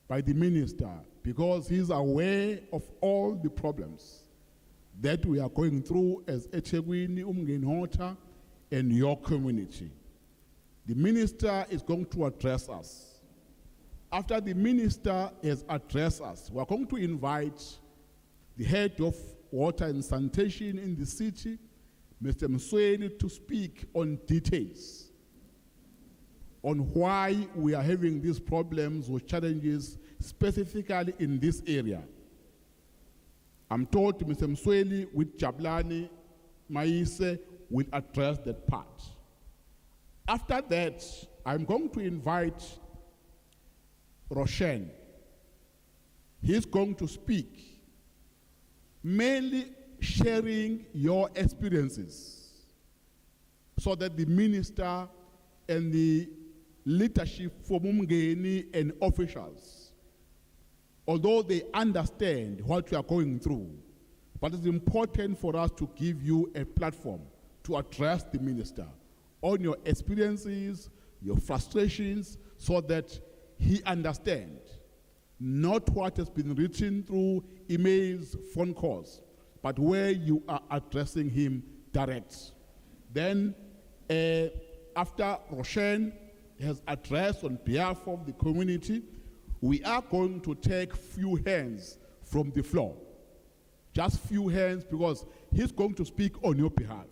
by the minister because he's aware of all the problems that we are going through as eThekwini, Umgenhota, and your community. The minister is going to address us. After the minister has addressed us, we are going to invite the head of water and sanitation in the city, Mr. Msweni, to speak on details on why we are having these problems or challenges specifically in this area. I'm told Mr. Msweni with Jablani Maise will address that part. After that, I'm going to invite Roshan. He's going to speak, mainly sharing your experiences so that the minister and the leadership from Umgeni and officials, although they understand what you are going through, but it's important for us to give you a platform to address the minister on your experiences, your frustrations, so that he understands not what has been written through emails, phone calls, but where you are addressing him direct. Then, after Roshan has addressed on behalf of the community, we are going to take few hands from the floor. Just few hands, because he's going to speak on your behalf.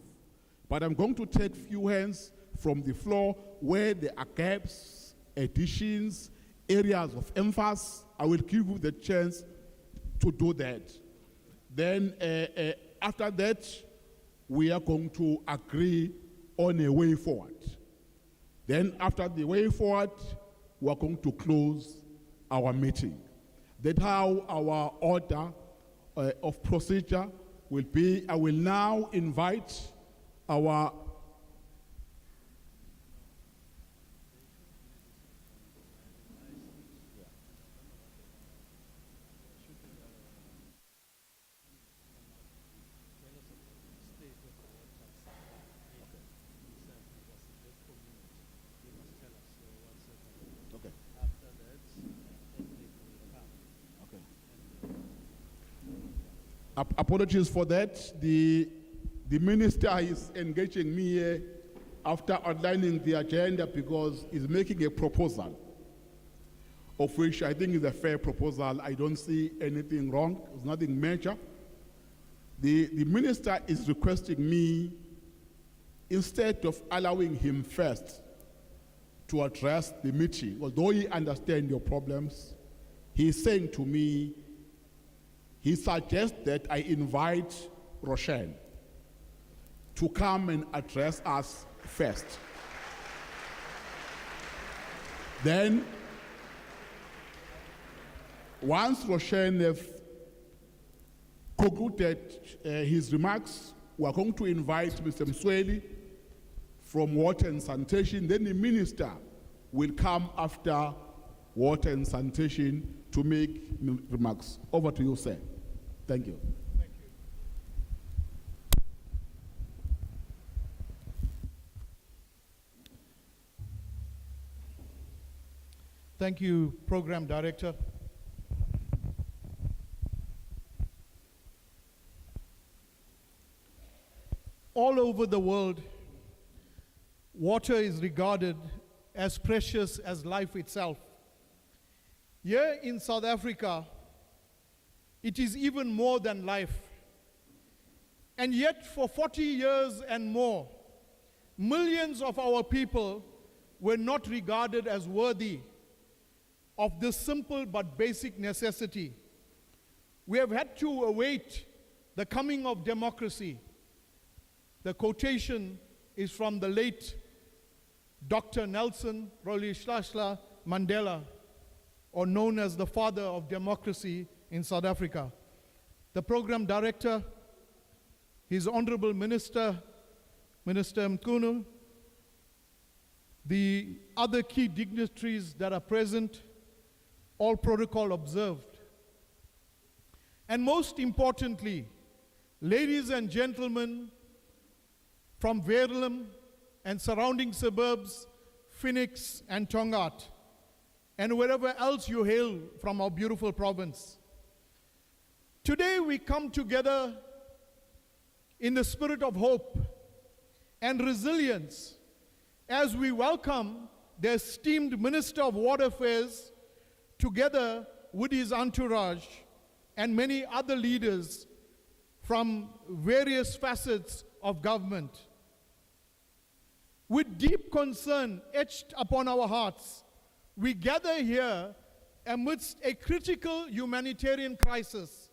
But I'm going to take few hands from the floor where there are gaps, additions, areas of emphasis. I will give you the chance to do that. Then after that, we are going to agree on a way forward. Then after the way forward, we are going to close our meeting. That's how our order of procedure will be. I will now invite our apologies for that. The minister is engaging me here after outlining the agenda because he's making a proposal, of which I think is a fair proposal. I don't see anything wrong. There's nothing major. The minister is requesting me, instead of allowing him first to address the meeting, although he understands your problems, he's saying to me, he suggests that I invite Roshan to come and address us first. Then, once Roshan has concluded his remarks, we are going to invite Mr. Msweni from Water and Sanitation. Then the minister will come after Water and Sanitation to make remarks. Over to you, sir. Thank you. Thank you. Thank you, Program Director. All over the world, water is regarded as precious as life itself. Here in South Africa, it is even more than life. And yet, for 40 years and more, millions of our people were not regarded as worthy of this simple but basic necessity. We have had to await the coming of democracy. The quotation is from the late Dr. Nelson Rolihlahla Mandela, or known as the father of democracy in South Africa. The program director, His Honorable Minister, Minister Mkunu, the other key dignitaries that are present, all protocol observed. And most importantly, ladies and gentlemen from Verulam and surrounding suburbs, Phoenix and Tongaat, and wherever else you hail from our beautiful province. Today we come together in the spirit of hope and resilience as we welcome the esteemed Minister of Water Affairs together with his entourage and many other leaders from various facets of government. With deep concern etched upon our hearts, we gather here amidst a critical humanitarian crisis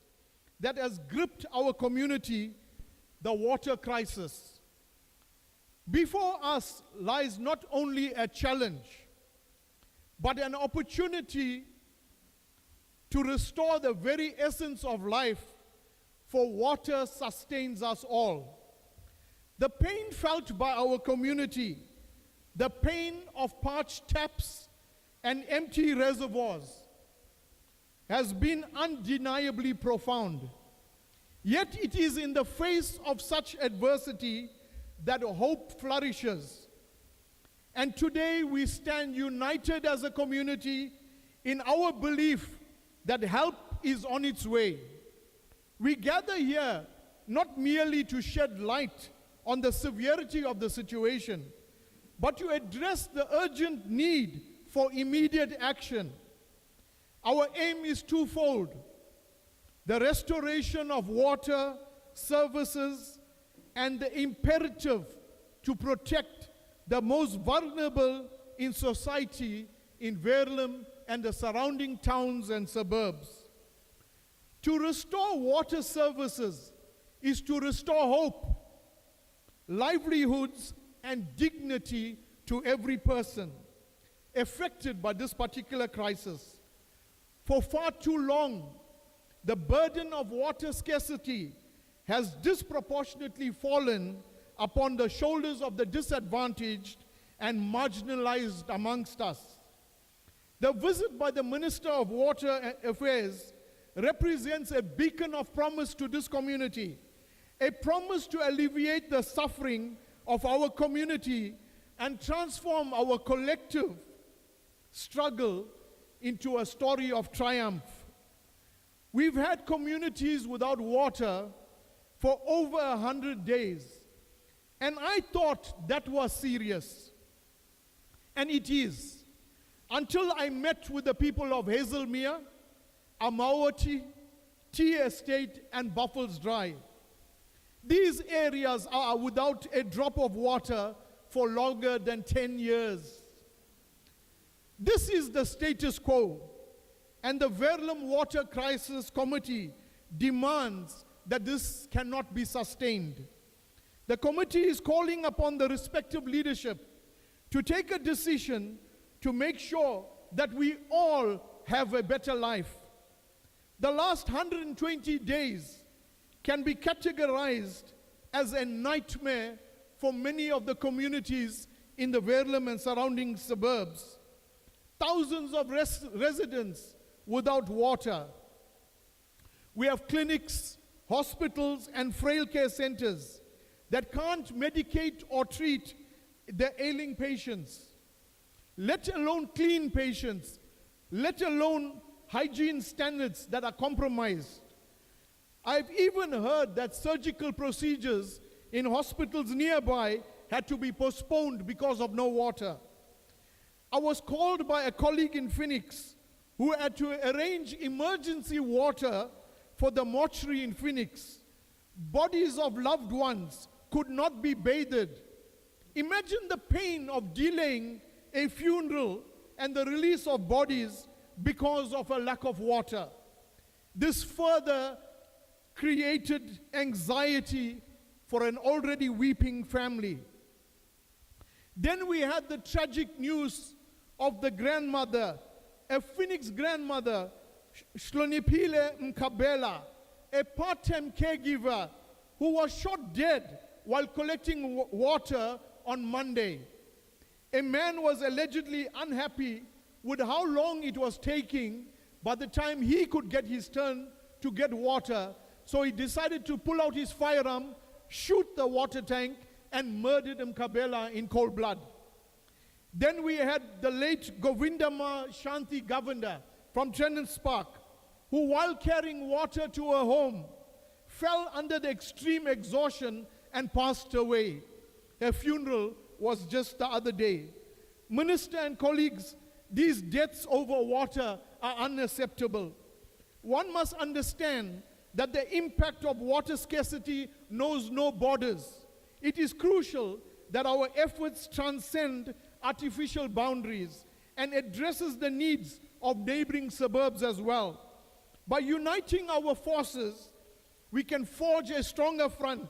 that has gripped our community, the water crisis. Before us lies not only a challenge, but an opportunity to restore the very essence of life, for water sustains us all. The pain felt by our community, the pain of parched taps and empty reservoirs, has been undeniably profound. Yet it is in the face of such adversity that hope flourishes. And today we stand united as a community in our belief that help is on its way. We gather here not merely to shed light on the severity of the situation, but to address the urgent need for immediate action. Our aim is twofold: the restoration of water services and the imperative to protect the most vulnerable in society in Verulam and the surrounding towns and suburbs. To restore water services is to restore hope, livelihoods, and dignity to every person affected by this particular crisis. For far too long, the burden of water scarcity has disproportionately fallen upon the shoulders of the disadvantaged and marginalized amongst us. The visit by the Minister of Water Affairs represents a beacon of promise to this community, a promise to alleviate the suffering of our community and transform our collective struggle into a story of triumph. We've had communities without water for over 100 days, and I thought that was serious, and it is, until I met with the people of Hazelmere, Amawati, Tea Estate, and Buffles Dry. These areas are without a drop of water for longer than 10 years. This is the status quo, and the Verulam Water Crisis Committee demands that this cannot be sustained. The committee is calling upon the respective leadership to take a decision to make sure that we all have a better life. The last 120 days can be categorized as a nightmare for many of the communities in the Verulam and surrounding suburbs. Thousands of residents without water. We have clinics, hospitals, and frail care centers that can't medicate or treat the ailing patients, let alone clean patients, let alone hygiene standards that are compromised. I've even heard that surgical procedures in hospitals nearby had to be postponed because of no water. I was called by a colleague in Phoenix who had to arrange emergency water for the mortuary in Phoenix. Bodies of loved ones could not be bathed. Imagine the pain of delaying a funeral and the release of bodies because of a lack of water. This further created anxiety for an already weeping family. Then we had the tragic news of the grandmother, a Phoenix grandmother, Shloniphile Mkabela, a part-time caregiver who was shot dead while collecting water on Monday. A man was allegedly unhappy with how long it was taking by the time he could get his turn to get water, so he decided to pull out his firearm, shoot the water tank, and murdered Mkabela in cold blood. Then we had the late Govindama Shanti Govender from Tennant's Park, who while carrying water to her home, fell under the extreme exhaustion and passed away. Her funeral was just the other day. Minister and colleagues, these deaths over water are unacceptable. One must understand that the impact of water scarcity knows no borders. It is crucial that our efforts transcend artificial boundaries and addresses the needs of neighboring suburbs as well. By uniting our forces, we can forge a stronger front,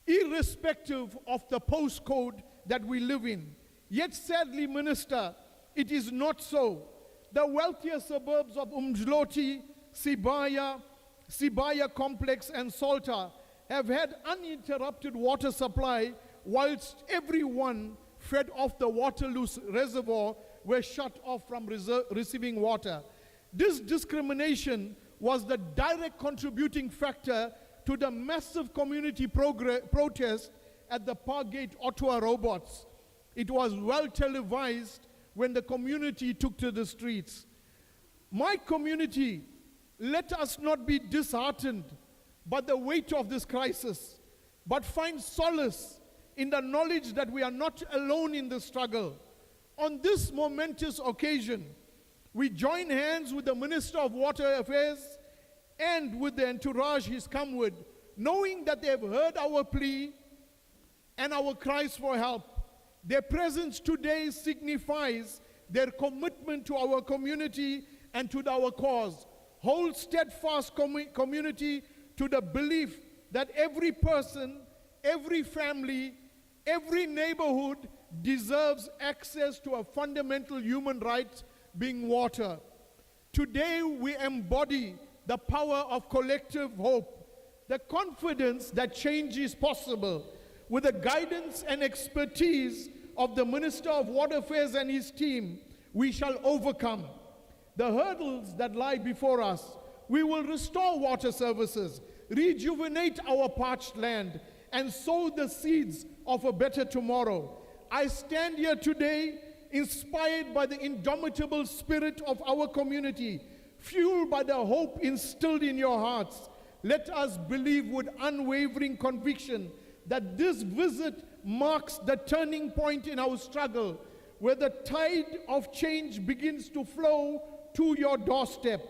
irrespective of the postcode that we live in. Yet sadly, Minister, it is not so. The wealthier suburbs of Umdloti, Sibaya Complex and Salta have had uninterrupted water supply, whilst everyone fed off the Waterloo Reservoir were shut off from receiving water. This discrimination was the direct contributing factor to the massive community protest at the Parkgate Ottawa robots. It was well televised when the community took to the streets. My community, let us not be disheartened by the weight of this crisis, but find solace in the knowledge that we are not alone in the struggle. On this momentous occasion, we join hands with the Minister of Water Affairs and with the entourage he's come with, knowing that they have heard our plea and our cries for help. Their presence today signifies their commitment to our community and to our cause. Hold steadfast community to the belief that every person, every family, every neighborhood deserves access to a fundamental human right, being water. Today we embody the power of collective hope, the confidence that change is possible. With the guidance and expertise of the Minister of Water Affairs and his team, we shall overcome the hurdles that lie before us. We will restore water services, rejuvenate our parched land, and sow the seeds of a better tomorrow. I stand here today inspired by the indomitable spirit of our community, fueled by the hope instilled in your hearts. Let us believe with unwavering conviction that this visit marks the turning point in our struggle, where the tide of change begins to flow to your doorstep.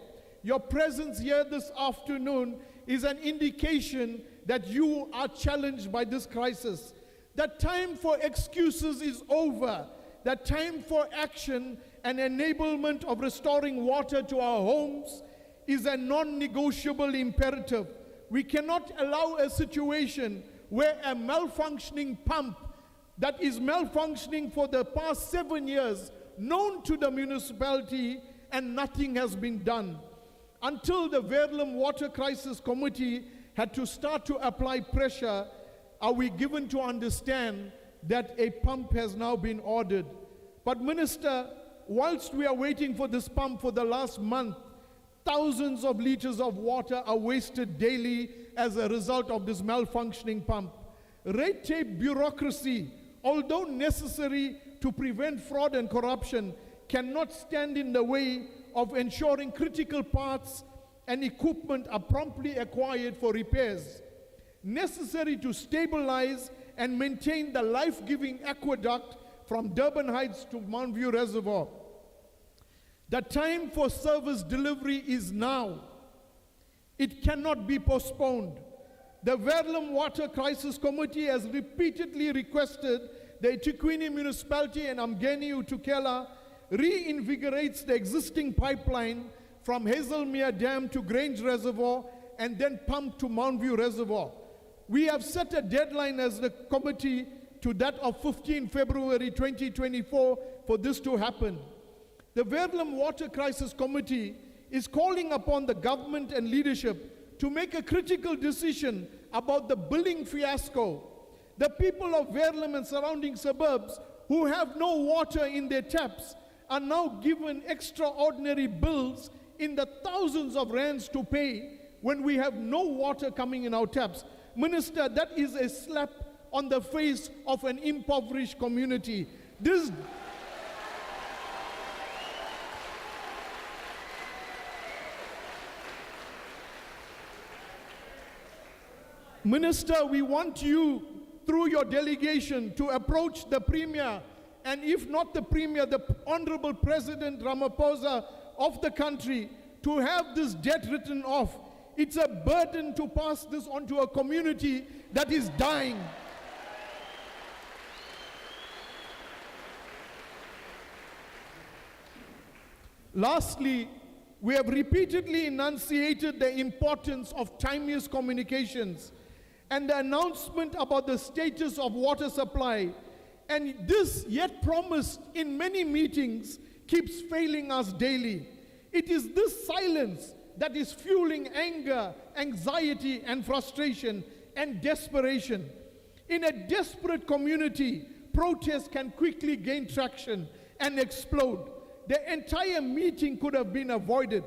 Your presence here this afternoon is an indication that you are challenged by this crisis. The time for excuses is over. The time for action and enablement of restoring water to our homes is a non-negotiable imperative. We cannot allow a situation where a malfunctioning pump that is malfunctioning for the past 7 years, known to the municipality, and nothing has been done. Until the Verulam Water Crisis Committee had to start to apply pressure, are we given to understand that a pump has now been ordered. But Minister, whilst we are waiting for this pump for the last month, thousands of liters of water are wasted daily as a result of this malfunctioning pump. Red tape bureaucracy, although necessary to prevent fraud and corruption, cannot stand in the way of ensuring critical parts and equipment are promptly acquired for repairs necessary to stabilize and maintain the life-giving aqueduct from Durban Heights to Mount View Reservoir. The time for service delivery is now. It cannot be postponed. The Verulam Water Crisis Committee has repeatedly requested the eThekwini municipality and Umgeni Utukela reinvigorates the existing pipeline from Hazelmere Dam to Grange Reservoir and then pump to Mount View Reservoir. We have set a deadline as the committee to that of 15 February 2024 for this to happen. The Verulam Water Crisis Committee is calling upon the government and leadership to make a critical decision about the billing fiasco. The people of Verulam and surrounding suburbs who have no water in their taps are now given extraordinary bills in the thousands of rands to pay when we have no water coming in our taps. Minister, that is a slap on the face of an impoverished community. This Minister, we want you, through your delegation, to approach the Premier, and if not the Premier, the Honorable President Ramaphosa of the country, to have this debt written off. It's a burden to pass this on to a community that is dying. Lastly, we have repeatedly enunciated the importance of timeous communications and the announcement about the status of water supply, and this, yet promised in many meetings, keeps failing us daily. It is this silence that is fueling anger, anxiety, and frustration and desperation. In a desperate community, protest can quickly gain traction and explode. The entire meeting could have been avoided.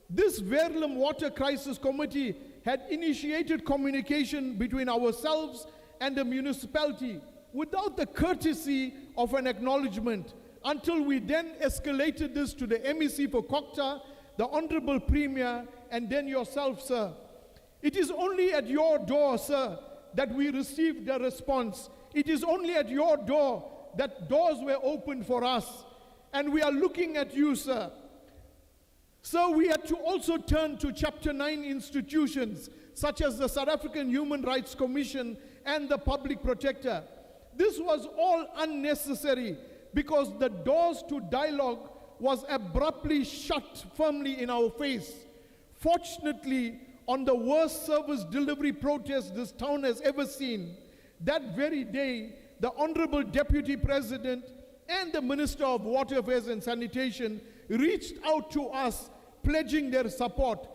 This Verulam Water Crisis Committee had initiated communication between ourselves and the municipality without the courtesy of an acknowledgement, until we then escalated this to the MEC for Kokta, the Honorable Premier, and then yourself, sir. It is only at your door, sir, that we received a response. It is only at your door that doors were opened for us. And we are looking at you, sir. So we had to also turn to Chapter 9 institutions, such as the South African Human Rights Commission and the Public Protector. This was all unnecessary because the doors to dialogue was abruptly shut firmly in our face. Fortunately, on the worst service delivery protest this town has ever seen, that very day, the Honorable Deputy President and the Minister of Water Affairs and Sanitation reached out to us, pledging their support.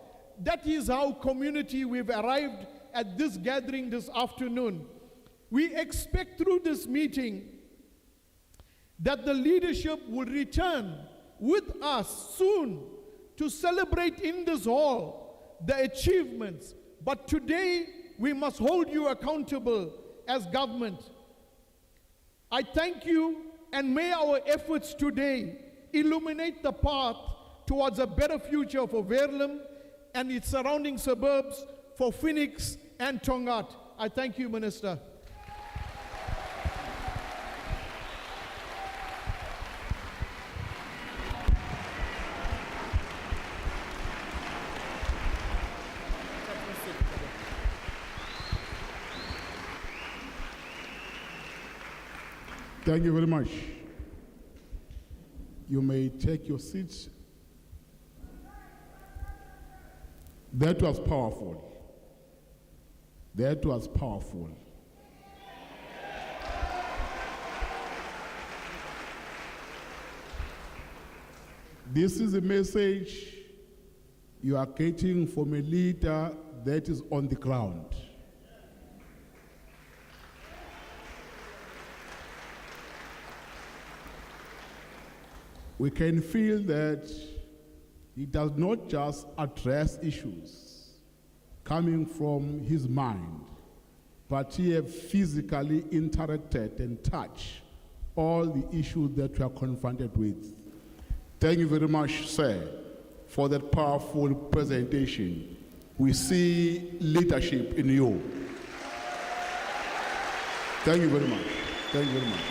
That is how community we've arrived at this gathering this afternoon. We expect through this meeting that the leadership will return with us soon to celebrate in this hall the achievements. But today we must hold you accountable as government. I thank you, and may our efforts today illuminate the path towards a better future for Verulam and its surrounding suburbs, for Phoenix and Tongaat. I thank you, Minister. Thank you very much. You may take your seats. That was powerful. That was powerful. This is a message you are getting from a leader that is on the ground. We can feel that he does not just address issues coming from his mind, but he has physically interacted and touched all the issues that we are confronted with. Thank you very much, sir, for that powerful presentation. We see leadership in you. Thank you very much. Thank you very much.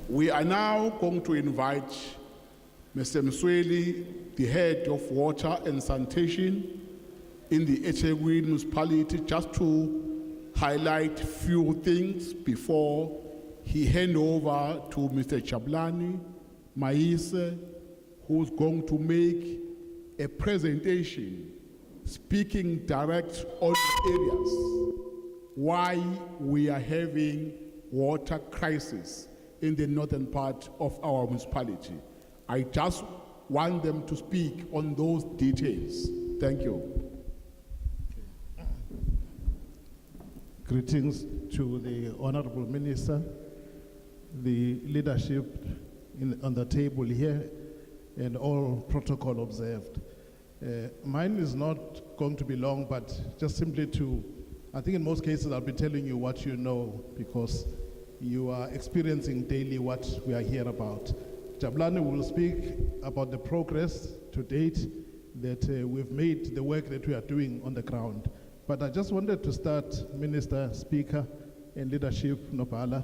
We are now going to invite Mr. Msweli, the head of water and sanitation in the eThekwini municipality, just to highlight few things before he hand over to Mr. Chablani Maise, who's going to make a presentation speaking direct on areas why we are having water crisis in the northern part of our municipality. I just want them to speak on those details. Thank you. Greetings to the Honorable Minister, the leadership on the table here, and all protocol observed. Mine is not going to be long, but just simply to I think in most cases I'll be telling you what you know because you are experiencing daily what we are here about. Jabulani will speak about the progress to date that we've made, the work that we are doing on the ground. But I just wanted to start, Minister, Speaker, and Leadership, Nopala,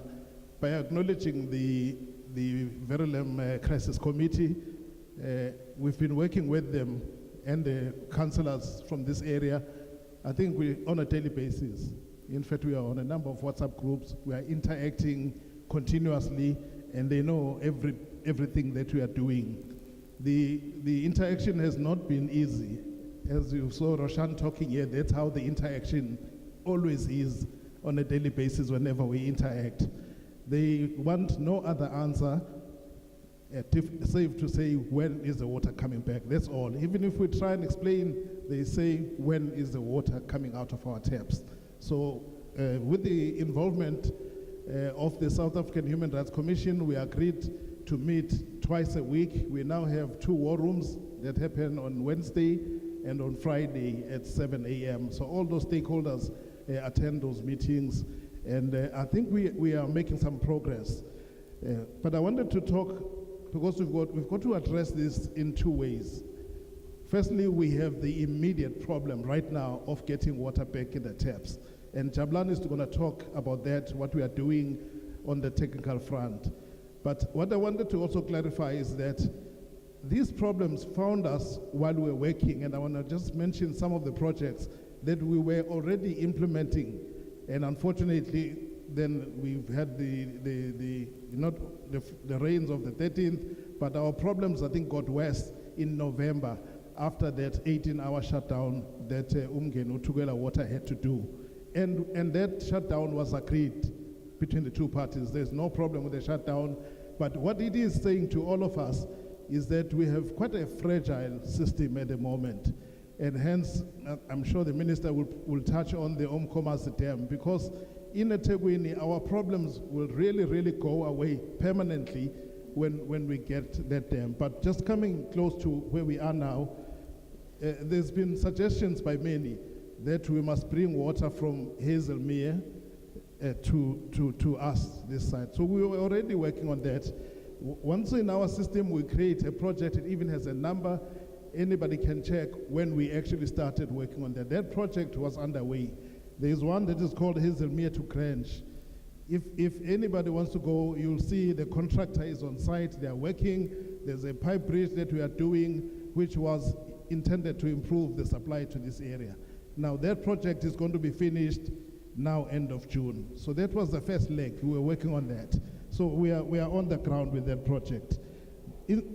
by acknowledging the Verulam Crisis Committee. We've been working with them and the councillors from this area, I think we on a daily basis. In fact, we are on a number of WhatsApp groups. We are interacting continuously, and they know everything that we are doing. The interaction has not been easy. As you saw Roshan talking here, that's how the interaction always is on a daily basis whenever we interact. They want no other answer, safe to say, when is the water coming back? That's all. Even if we try and explain, they say, when is the water coming out of our taps? So with the involvement of the South African Human Rights Commission, we agreed to meet twice a week. We now have 2 war rooms that happen on Wednesday and on Friday at 7 a.m. So all those stakeholders attend those meetings, and I think we are making some progress. But I wanted to talk, because we've got to address this in 2 ways. Firstly, we have the immediate problem right now of getting water back in the taps. And Jabulani is going to talk about that, what we are doing on the technical front. But what I wanted to also clarify is that these problems found us while we were working, and I want to just mention some of the projects that we were already implementing. And unfortunately, then we've had the rains of the 13th, but our problems, I think, got worse in November after that 18-hour shutdown that Umgeni Tugela Water had to do. And that shutdown was agreed between the 2 parties. There's no problem with the shutdown, but what it is saying to all of us is that we have quite a fragile system at the moment. And hence, I'm sure the minister will touch on the Umkomazi Dam, because in eThekwini, our problems will really go away permanently when we get that dam. But just coming close to where we are now, there's been suggestions by many that we must bring water from Hazelmere to us this side. So we were already working on that. Once in our system, we create a project. It even has a number. Anybody can check when we actually started working on that. That project was underway. There is one that is called Hazelmere to Grange. If anybody wants to go, you'll see the contractor is on site. They are working. There's a pipe bridge that we are doing, which was intended to improve the supply to this area. Now that project is going to be finished now end of June. So that was the first leg. We were working on that. So we are on the ground with that project.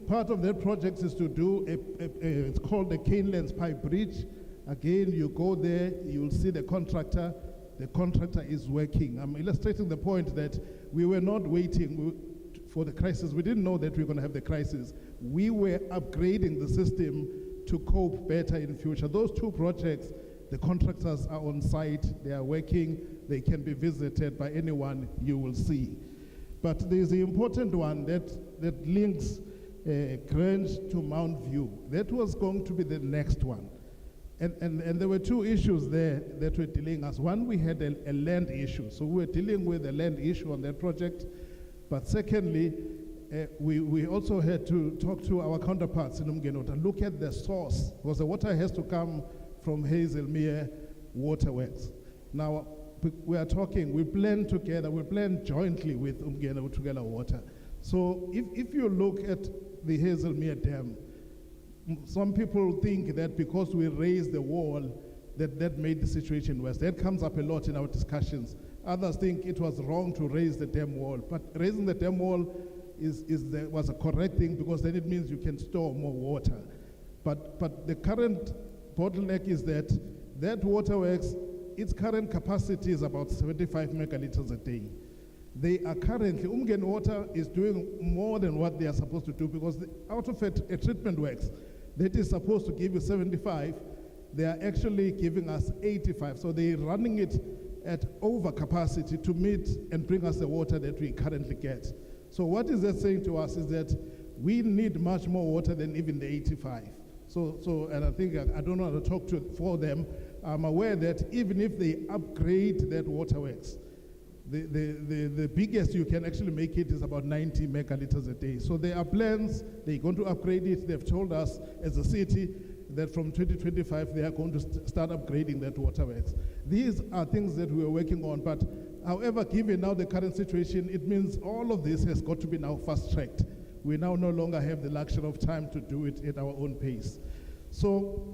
Part of that project is to do it's called the Canelands Pipe Bridge. Again, you go there, you'll see the contractor. The contractor is working. I'm illustrating the point that we were not waiting for the crisis. We didn't know that we were going to have the crisis. We were upgrading the system to cope better in future. Those 2 projects, the contractors are on site, they are working, they can be visited by anyone you will see. But there's the important one that links Grange to Mount View. That was going to be the next one. And there were 2 issues there that were dealing us. One, we had a land issue. So we were dealing with a land issue on that project. But secondly, we also had to talk to our counterparts in Umgeni to look at the source, because the water has to come from Hazelmere Waterworks. Now, we are talking, we plan together, we plan jointly with Umgeni Tugela Water. So if you look at the Hazelmere Dam, some people think that because we raised the wall, that made the situation worse. That comes up a lot in our discussions. Others think it was wrong to raise the dam wall, but raising the dam wall was a correct thing, because then it means you can store more water. But the current bottleneck is that waterworks, its current capacity is about 75 megaliters a day. They are currently, Umgeni Water is doing more than what they are supposed to do, because out of a treatment works that is supposed to give you 75, they are actually giving us 85. So they're running it at over capacity to meet and bring us the water that we currently get. So what is that saying to us is that we need much more water than even the 85. So and I think, I don't know how to talk for them, I'm aware that even if they upgrade that waterworks, the biggest you can actually make it is about 90 megaliters a day. So there are plans, they're going to upgrade it. They've told us as a city that from 2025 they are going to start upgrading that waterworks. These are things that we are working on, but however, given now the current situation, it means all of this has got to be now fast-tracked. We now no longer have the luxury of time to do it at our own pace. So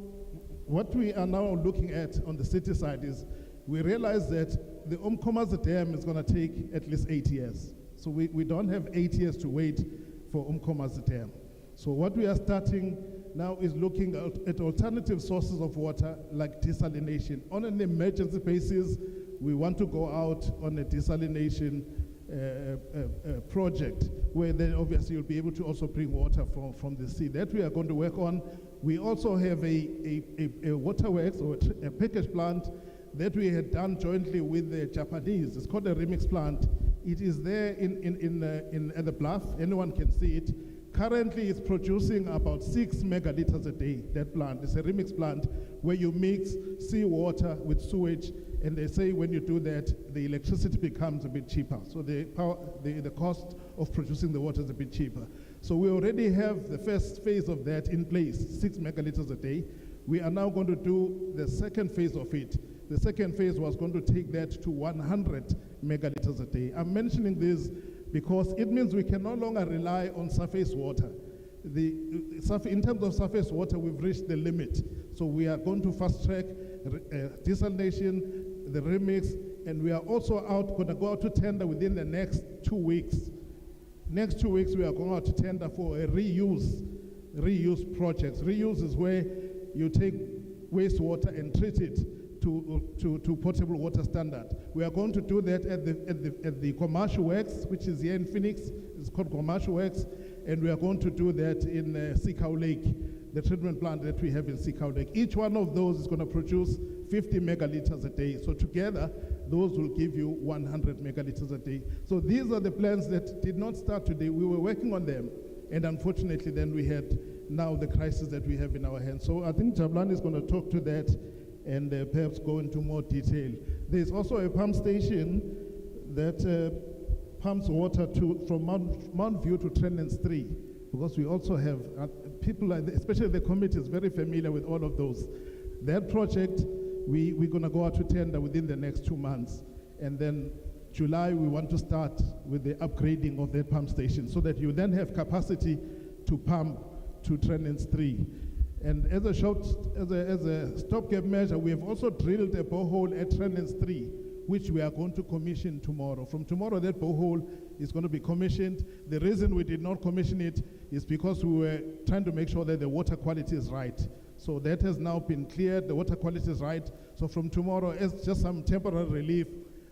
what we are now looking at on the city side is we realize that the Umkomazi Dam is going to take at least 8 years. So we don't have 8 years to wait for Umkomazi Dam. So what we are starting now is looking at alternative sources of water like desalination. On an emergency basis, we want to go out on a desalination project where then obviously you'll be able to also bring water from the sea. That we are going to work on. We also have a waterworks or a package plant that we had done jointly with the Japanese. It's called a remix plant. It is there at the bluff. Anyone can see it. Currently, it's producing about 6 megaliters a day, that plant. It's a remix plant where you mix seawater with sewage, and they say when you do that, the electricity becomes a bit cheaper. So the cost of producing the water is a bit cheaper. So we already have the first phase of that in place, 6 megaliters a day. We are now going to do the second phase of it. The second phase was going to take that to 100 megaliters a day. I'm mentioning this because it means we can no longer rely on surface water. In terms of surface water, we've reached the limit. So we are going to fast track desalination, the remix, and we are also going to go out to tender within the next 2 weeks. Next 2 weeks, we are going out to tender for a reuse projects. Reuse is where you take wastewater and treat it to potable water standard. We are going to do that at the commercial works, which is here in Phoenix. It's called commercial works, and we are going to do that in Sikau Lake, the treatment plant that we have in Sikau Lake. Each one of those is going to produce 50 megaliters a day. So together, those will give you 100 megaliters a day. So these are the plans that did not start today. We were working on them, and unfortunately, then we had now the crisis that we have in our hands. So I think Jabulani is going to talk to that and perhaps go into more detail. There's also a pump station that pumps water from Mount View to Trenens 3, because we also have people, especially the committee, is very familiar with all of those. That project, we're going to go out to tender within the next 2 months. And then July, we want to start with the upgrading of that pump station so that you then have capacity to pump to Trenens 3. And as a stopgap measure, we have also drilled a borehole at Trenens 3, which we are going to commission tomorrow. From tomorrow, that borehole is going to be commissioned. The reason we did not commission it is because we were trying to make sure that the water quality is right. So that has now been cleared, the water quality is right. So from tomorrow, as just some temporary relief,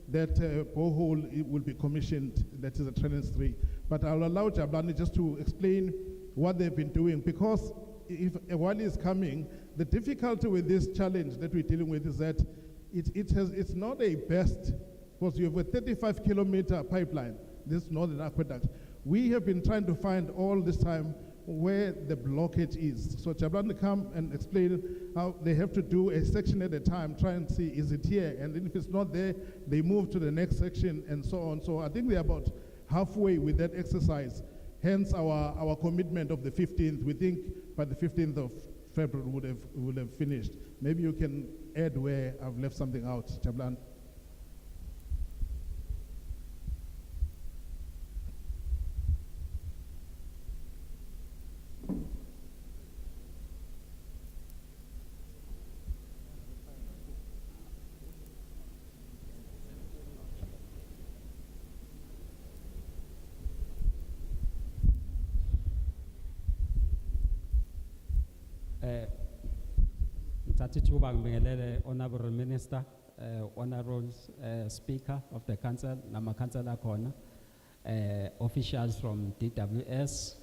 that borehole will be commissioned, that is at Trenens 3. But I'll allow Jabulani just to explain what they've been doing, because if one is coming, the difficulty with this challenge that we're dealing with is that it's not a best, because you have a 35-kilometer pipeline, this Northern Aqueduct. We have been trying to find all this time where the blockage is. So Jabulani come and explain how they have to do a section at a time, try and see, is it here? And then if it's not there, they move to the next section and so on. So I think they're about halfway with that exercise. Hence our commitment of the 15th. We think by the 15th of February would have finished. Maybe you can add where I've left something out, Jabulani. Honorable Minister, Honorable Speaker of the Council, Nama Councillor Kona, officials from DWS,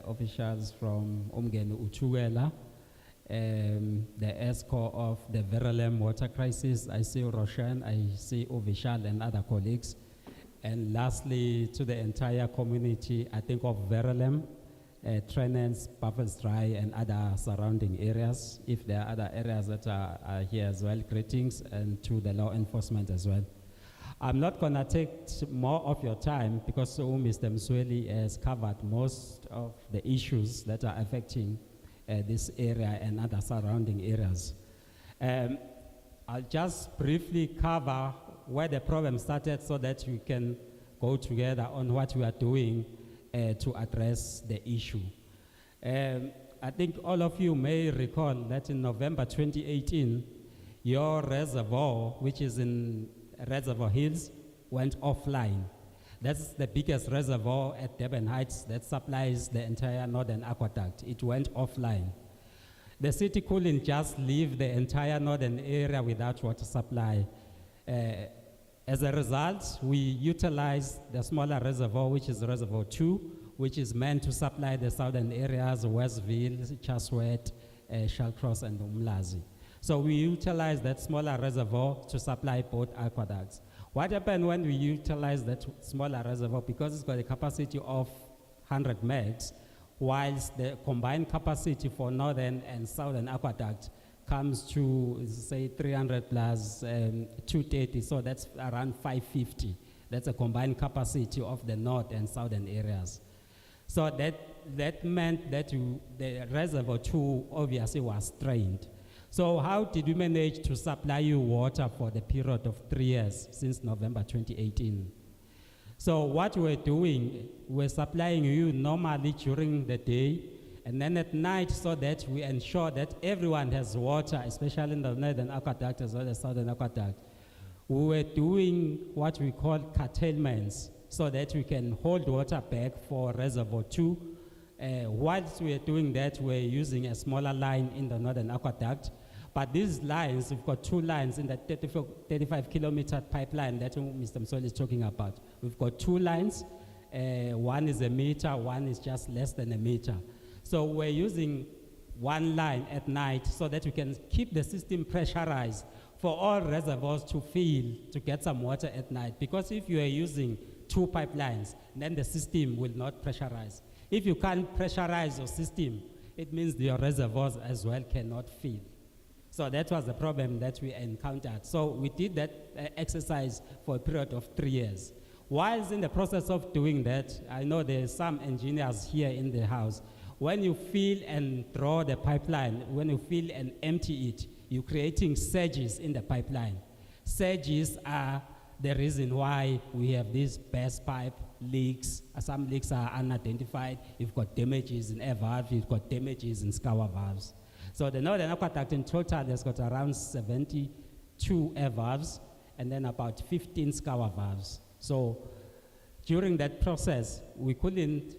officials from Umgeni Uchuela, the ESCO of the Verulam water crisis. I see Roshan, I see Ovishal and other colleagues. And lastly, to the entire community, I think of Verulam, Trenents, Buffers Dry, and other surrounding areas. If there are other areas that are here as well, greetings, and to the law enforcement as well. I'm not going to take more of your time because Mr. Msweli has covered most of the issues that are affecting this area and other surrounding areas. I'll just briefly cover where the problem started so that we can go together on what we are doing to address the issue. I think all of you may recall that in November 2018, your reservoir, which is in Reservoir Hills, went offline. That's the biggest reservoir at Durban Heights that supplies the entire Northern Aqueduct. It went offline. The city couldn't just leave the entire northern area without water supply. As a result, we utilized the smaller reservoir, which is Reservoir 2, which is meant to supply the southern areas, Westville, Chaswet, Shallcross, and Umlazi. So we utilized that smaller reservoir to supply both aqueducts. What happened when we utilized that smaller reservoir, because it's got a capacity of 100 megs, whilst the combined capacity for northern and southern aqueduct comes to, say, 300 plus 230, so that's around 550. That's a combined capacity of the north and southern areas. So that meant that the reservoir 2 obviously was strained. So how did we manage to supply you water for the period of 3 years since November 2018? So what we're doing, we're supplying you normally during the day and then at night so that we ensure that everyone has water, especially in the northern aqueduct as well as southern aqueduct. We were doing what we call curtailments so that we can hold water back for Reservoir 2. Whilst we are doing that, we're using a smaller line in the northern aqueduct. But these lines, we've got 2 lines in the 35-kilometer pipeline that Mr. Msoli is talking about. We've got 2 lines. One is a meter, one is just less than a meter. So we're using 1 line at night so that we can keep the system pressurized for all reservoirs to fill, to get some water at night. Because if you are using 2 pipelines, then the system will not pressurize. If you can't pressurize your system, it means your reservoirs as well cannot fill. So that was the problem that we encountered. So we did that exercise for a period of 3 years. Whilst in the process of doing that, I know there's some engineers here in the house. When you fill and draw the pipeline, when you fill and empty it, you're creating surges in the pipeline. Surges are the reason why we have these burst pipe leaks. Some leaks are unidentified. You've got damages in air valve, you've got damages in scour valves. So the northern aqueduct in total has got around 72 air valves and then about 15 scour valves. So during that process, we couldn't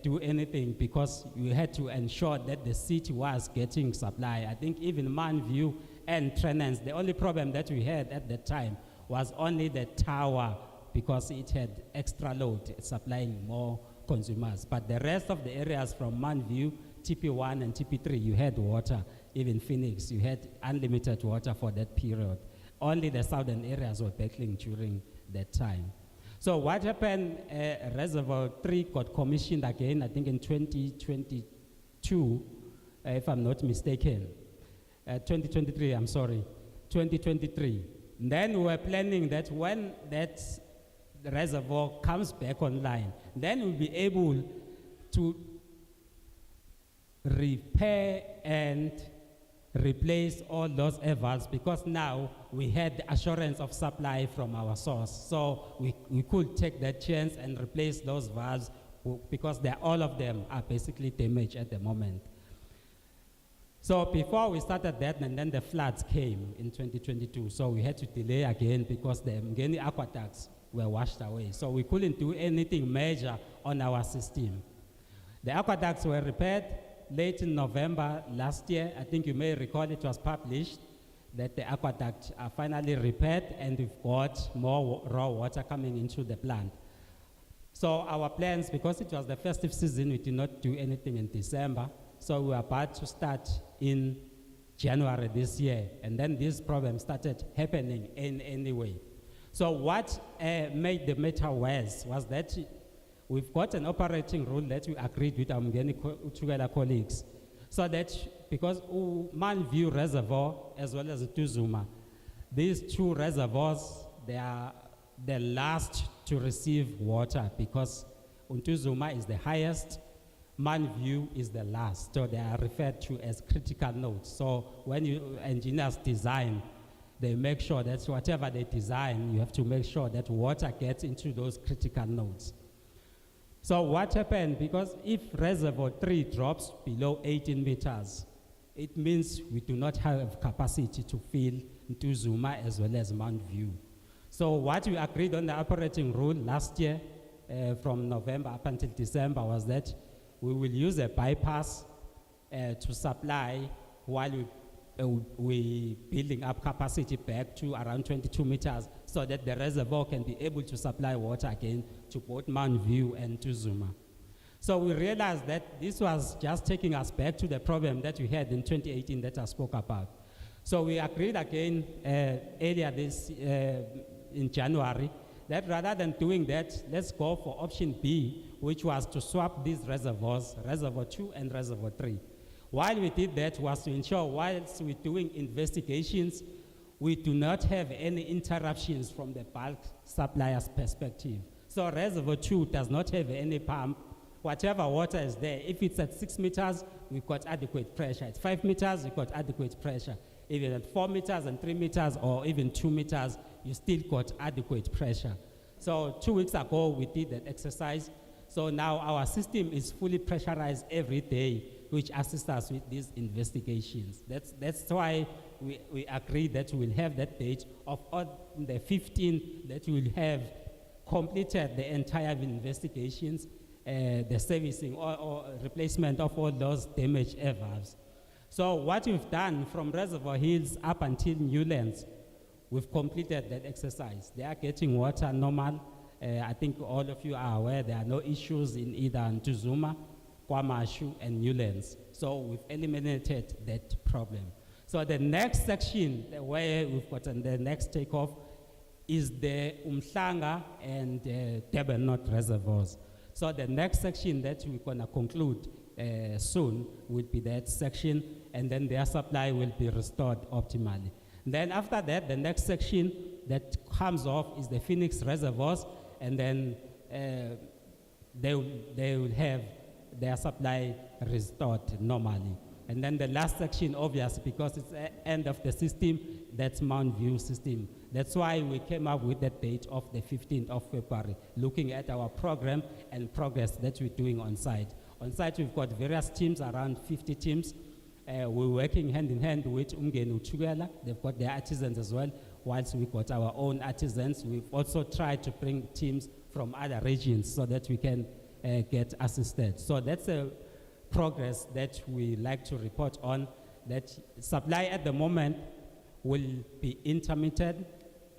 do anything because we had to ensure that the city was getting supply. I think even Manview and Trenents, the only problem that we had at that time was only the tower because it had extra load supplying more consumers. But the rest of the areas from Manview, TP1 and TP3, you had water. Even Phoenix, you had unlimited water for that period. Only the southern areas were battling during that time. So what happened, Reservoir 3 got commissioned again, I think in 2022, if I'm not mistaken. 2023, I'm sorry, 2023. And then we were planning that when that reservoir comes back online, then we'll be able to repair and replace all those air valves because now we had the assurance of supply from our source. So we could take that chance and replace those valves because all of them are basically damaged at the moment. So before we started that, and then the floods came in 2022. So we had to delay again because the Mgeni aqueducts were washed away. So we couldn't do anything major on our system. The aqueducts were repaired late in November last year. I think you may recall it was published that the aqueduct are finally repaired and we've got more raw water coming into the plant. So our plans, because it was the festive season, we did not do anything in December. So we were about to start in January this year. And then this problem started happening in any way. So what made the matter worse was that we've got an operating rule that we agreed with our together colleagues. So that, because Manview Reservoir as well as Tuzuma, these two reservoirs, they are the last to receive water because Untuzuma is the highest, Manview is the last. So they are referred to as critical nodes. So when engineers design, they make sure that whatever they design, you have to make sure that water gets into those critical nodes. So what happened, because if reservoir 3 drops below 18 meters, it means we do not have capacity to fill Ntuzuma as well as Mount View. So what we agreed on the operating rule last year, from November up until December, was that we will use a bypass to supply while we building up capacity back to around 22 meters so that the reservoir can be able to supply water again to both Mount View and Tuzuma. So we realized that this was just taking us back to the problem that we had in 2018 that I spoke about. So we agreed again earlier in January that rather than doing that, let's go for option B, which was to swap these reservoirs, Reservoir 2 and Reservoir 3. Why we did that was to ensure whilst we're doing investigations, we do not have any interruptions from the bulk supplier's perspective. So Reservoir 2 does not have any pump. Whatever water is there, if it's at 6 meters, we've got adequate pressure. At 5 meters, we've got adequate pressure. Even at 4 meters and 3 meters or even 2 meters, you still got adequate pressure. So 2 weeks ago, we did that exercise. So now our system is fully pressurized every day, which assists us with these investigations. That's why we agreed that we will have that date of the 15th, that we will have completed the entire investigations, the servicing or replacement of all those damaged air valves. So what we've done from Reservoir Hills up until Newlands, we've completed that exercise. They are getting water normal. I think all of you are aware there are no issues in either Ntuzuma, Kwamashu, and Newlands. So we've eliminated that problem. So the next section where we've got the next takeoff is the Umhlanga and Durban North reservoirs. So the next section that we're gonna conclude soon will be that section, and then their supply will be restored optimally. Then after that, the next section that comes off is the Phoenix reservoirs, and then they will have their supply restored normally. And then the last section, obviously, because it's the end of the system, that's Mount View system. That's why we came up with that date of the 15th of February, looking at our program and progress that we're doing on site. On site, we've got various teams, around 50 teams. We're working hand in hand with Umgeni Uchugela. They've got their artisans as well. Whilst we've got our own artisans, we've also tried to bring teams from other regions so that we can get assisted. So that's a progress that we like to report on, that supply at the moment will be intermittent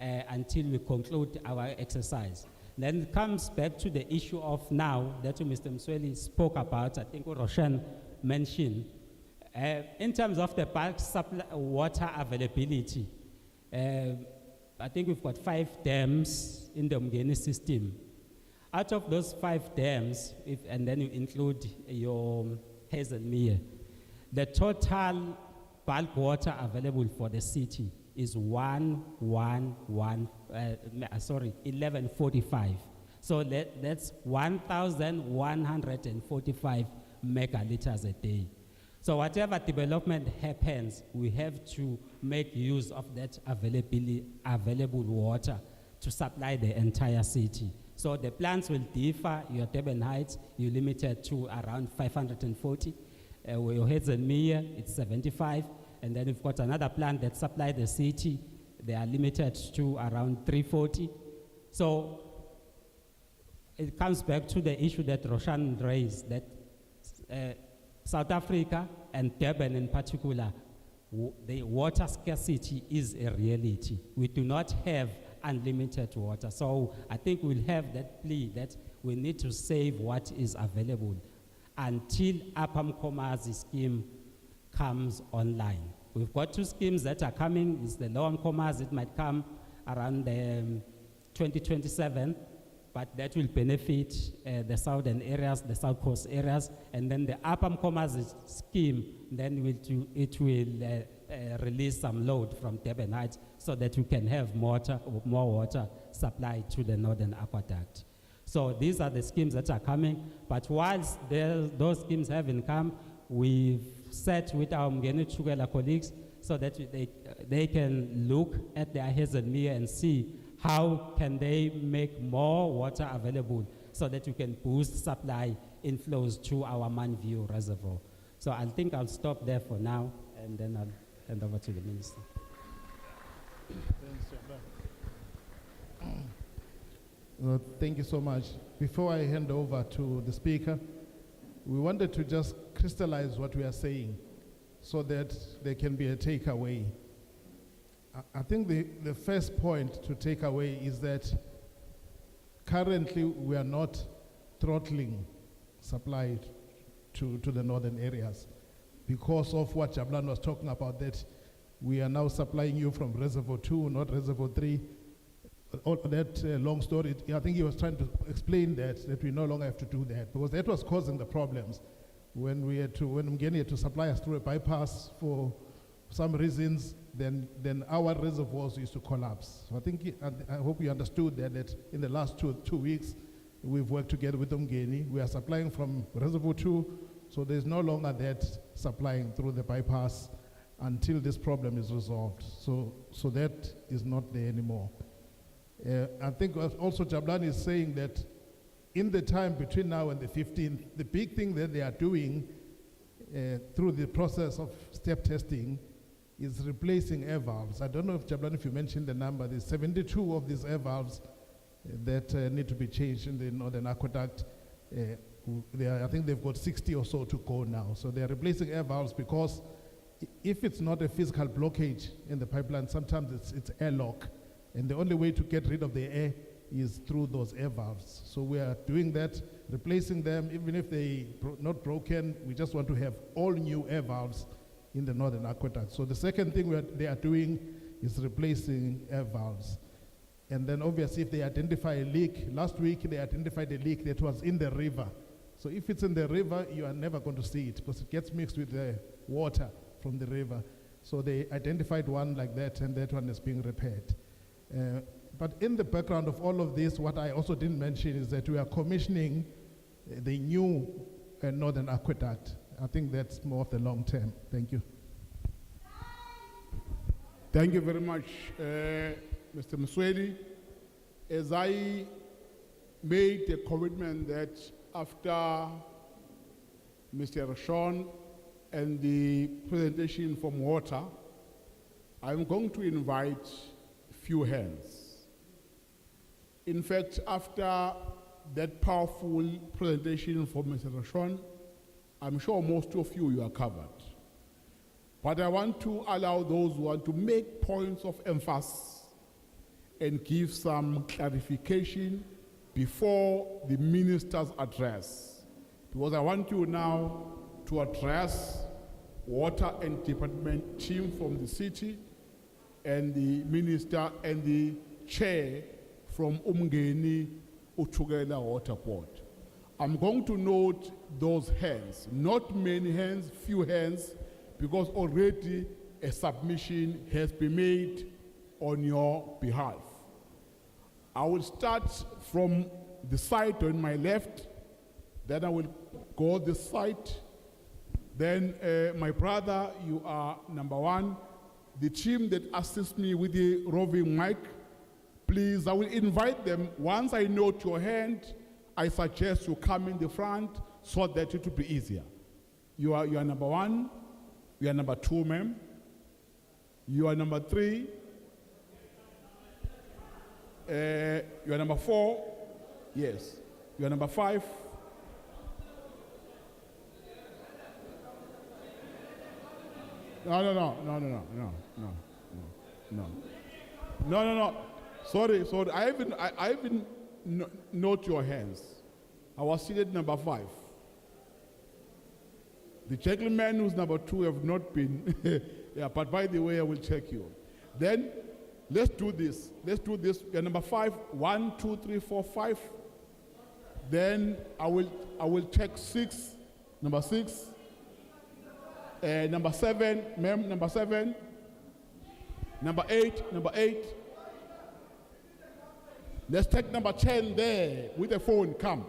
until we conclude our exercise. Then it comes back to the issue of now that Mr. Msweli spoke about, I think Roshan mentioned. In terms of the bulk supply water availability, I think we've got 5 dams in the Umgeni system. Out of those 5 dams, and then you include your Hazelmere, the total bulk water available for the city is 1145. So that's 1,145 megaliters a day. So whatever development happens, we have to make use of that available water to supply the entire city. So the plants will differ. Your Durban Heights, you limited to around 540. Your Hazelmere, it's 75. And then we've got another plant that supplies the city. They are limited to around 340. So it comes back to the issue that Roshan raised, that South Africa and Durban in particular, the water scarcity is a reality. We do not have unlimited water. So I think we'll have that plea that we need to save what is available until Upper Mkomazi scheme comes online. We've got 2 schemes that are coming. It's the Lower Mkomazi, it might come around 2027, but that will benefit the southern areas, the south coast areas, and then the upper Mkomazi scheme, then it will release some load from Durban Heights so that we can have more water supplied to the northern aqueduct. So these are the schemes that are coming, but whilst those schemes haven't come, we've sat with our Mngeni Chukela colleagues so that they can look at their Hazelmere and see how can they make more water available so that we can boost supply inflows to our Manview reservoir. So I think I'll stop there for now, and then I'll hand over to the minister. Thank you so much. Before I hand over to the speaker, we wanted to just crystallize what we are saying so that there can be a takeaway. I think the first point to take away is that currently we are not throttling supply to the northern areas because of what Jablan was talking about, that we are now supplying you from Reservoir 2, not Reservoir 3. All that long story, I think he was trying to explain that we no longer have to do that, because that was causing the problems when Mngeni had to supply us through a bypass for some reasons. Then our reservoirs used to collapse. So I hope you understood that in the last two weeks we've worked together with Mngeni. We are supplying from Reservoir 2, so there's no longer that supplying through the bypass until this problem is resolved. So that is not there anymore. I think also Jablan is saying that in the time between now and the 15th, the big thing that they are doing through the process of step testing is replacing air valves. I don't know if Jablan, if you mentioned the number, there's 72 of these air valves that need to be changed in the northern aqueduct. I think they've got 60 or so to go now. So they're replacing air valves because if it's not a physical blockage in the pipeline, sometimes it's airlock. And the only way to get rid of the air is through those air valves. So we are doing that, replacing them, even if they're not broken. We just want to have all new air valves in the northern aqueduct. So the second thing they are doing is replacing air valves. And then obviously if they identify a leak, last week they identified a leak that was in the river. So if it's in the river, you are never going to see it because it gets mixed with the water from the river. So they identified one like that, and that one is being repaired. But in the background of all of this, what I also didn't mention is that we are commissioning the new northern aqueduct. I think that's more of the long term. Thank you. Thank you very much, Mr. Msweli. As I made a commitment that after Mr. Rashon and the presentation from water, I'm going to invite few hands. In fact, after that powerful presentation from Mr. Rashon, I'm sure most of you are covered. But I want to allow those who want to make points of emphasis and give some clarification before the minister's address. Because I want you now to address water and department team from the city and the minister and the chair from Mngeni Uchugela Water Board. I'm going to note those hands, not many hands, few hands, because already a submission has been made on your behalf. I will start from the side on my left, then I will go this side. Then my brother, you are number one. The team that assists me with the roving mic, please, I will invite them. Once I note your hand, I suggest you come in the front so that it will be easier. You are number one, you are number two, ma'am. You are number three. You are number four. Yes. You are number five. No. Sorry. I even note your hands. I was seated number 5. The gentleman who's number 2 have not been. Yeah, but by the way, I will check you. Then let's do this. You're number 5. 1, 2, 3, 4, 5. Then I will check 6, number 6, number 7, ma'am, number 7, number 8. Let's take number 10 there with the phone. Come,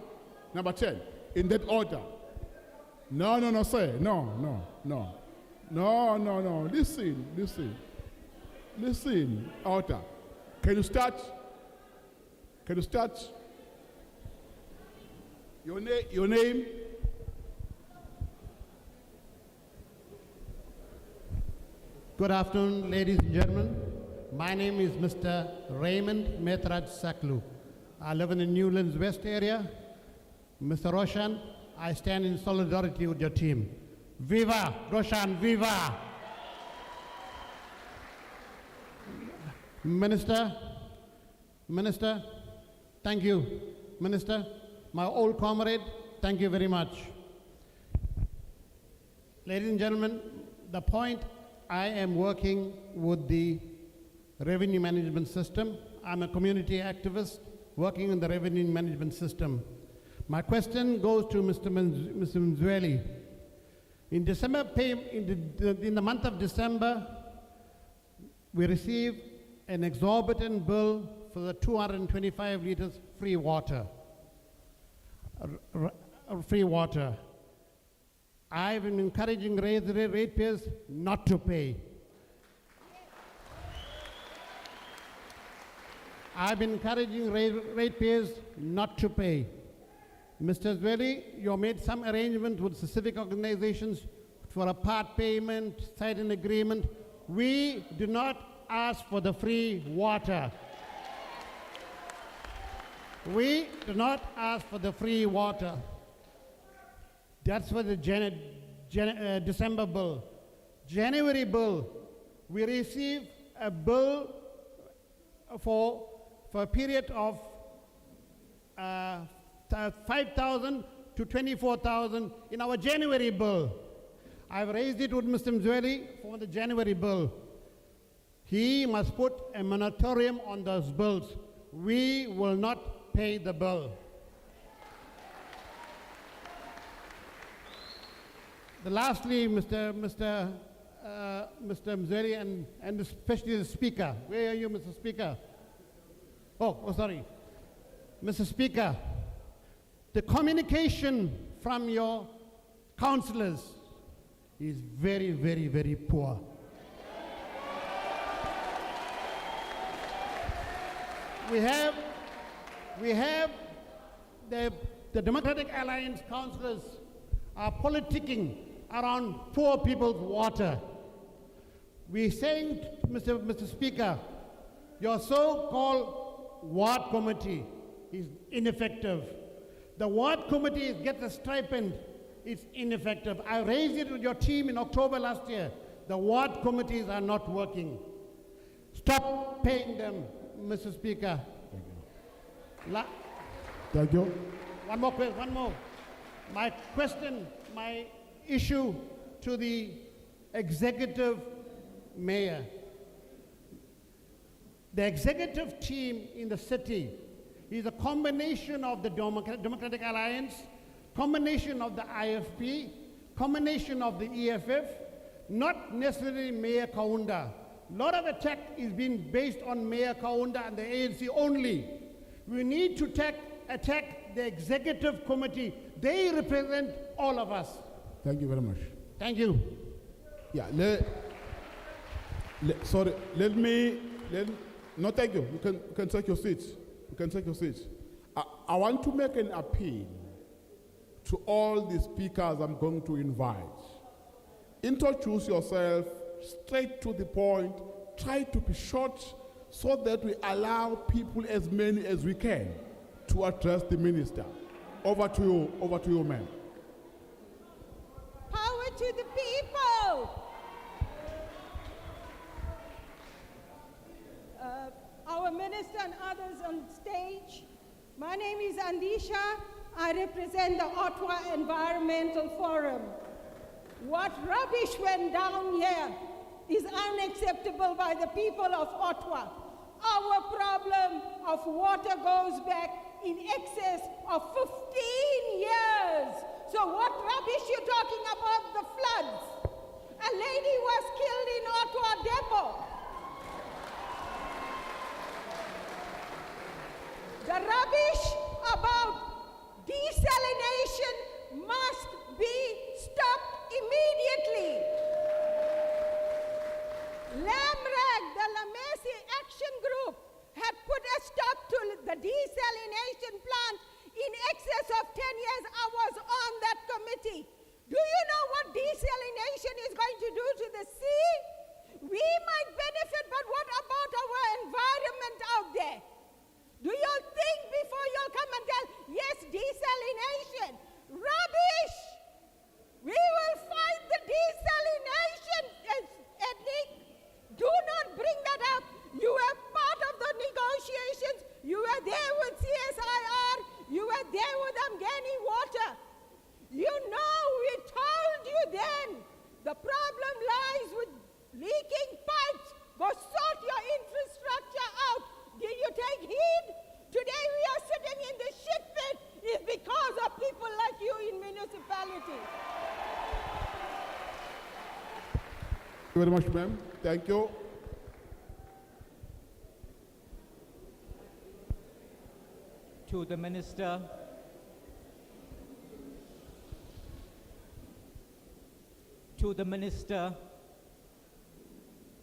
number 10 in that order. No, sir. No. Listen, order. Can you start? Your name? Good afternoon, ladies and gentlemen. My name is Mr. Raymond Metraj Saklu. I live in the Newlands West area. Mr. Roshan, I stand in solidarity with your team. Viva, Roshan, viva! Minister, thank you. Minister, my old comrade, thank you very much. Ladies and gentlemen, the point, I am working with the revenue management system. I'm a community activist working in the revenue management system. My question goes to Mr. Mzweli. In December, in the month of December, we received an exorbitant bill for the 225 liters free water. Free water. I've been encouraging ratepayers not to pay. I've been encouraging ratepayers not to pay. Mr. Zweli, you made some arrangements with specific organizations for a part payment, signed an agreement. We do not ask for the free water. We do not ask for the free water. That's for the December bill. January bill, we received a bill for a period of 5,000 to 24,000 in our January bill. I've raised it with Mr. Mzweli for the January bill. He must put a moratorium on those bills. We will not pay the bill. Lastly, Mr. Mzweli and especially the Speaker. Where are you, Mr. Speaker? Oh, sorry. Mr. Speaker, the communication from your councillors is very, very, very poor. We have the Democratic Alliance councillors are politicking around poor people's water. We're saying, Mr. Speaker, your so-called ward committee is ineffective. The ward committee gets a stipend, it's ineffective. I raised it with your team in October last year. The ward committees are not working. Stop paying them, Mr. Speaker. Thank you. One more. My question, my issue to the executive mayor. The executive team in the city is a combination of the Democratic Alliance, combination of the IFP, combination of the EFF, not necessarily Mayor Kaunda. A lot of attack is being based on Mayor Kaunda and the ANC only. We need to attack the executive committee. They represent all of us. Thank you very much. Thank you. Yeah, no, thank you. You can take your seats. I want to make an appeal to all the speakers I'm going to invite. Introduce yourself straight to the point. Try to be short so that we allow people, as many as we can, to address the minister. Over to you, ma'am. Power to the people! Our minister and others on stage. My name is Andisha. I represent the Ottawa Environmental Forum. What rubbish went down here is unacceptable by the people of Ottawa. Our problem of water goes back in excess of 15 years. So what rubbish you talking about the floods? A lady was killed in Ottawa Depot. The rubbish about desalination must be stopped immediately. LAMRAG, the Lamesi Action Group, had put a stop to the desalination plant in excess of 10 years. I was on that committee. Do you know what desalination is going to do to the sea? We might benefit, but what about our environment out there? Do you think before you come and tell, yes, desalination? Rubbish! We will fight the desalination, Ethnic. Do not bring that up. You were part of the negotiations. You were there with CSIR. You were there with Amgani Water. You know, we told you then, the problem lies with leaking pipes. Go sort your infrastructure out. Did you take heed? Today we are sitting in the shit pit is because of people like you in municipality. Thank you very much, ma'am. Thank you. To the Minister,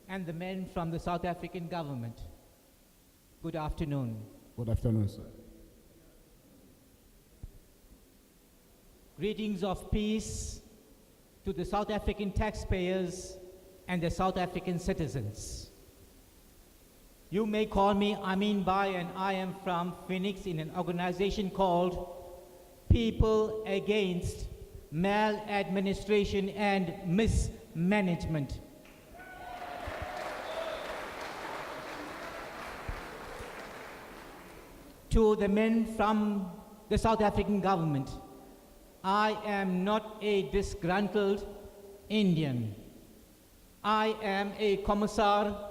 and the men from the South African government, good afternoon. Good afternoon, sir. Greetings of peace to the South African taxpayers and the South African citizens. You may call me Amin Bai, and I am from Phoenix in an organization called People Against Maladministration and Mismanagement. To the men from the South African government, I am not a disgruntled Indian. I am a commissar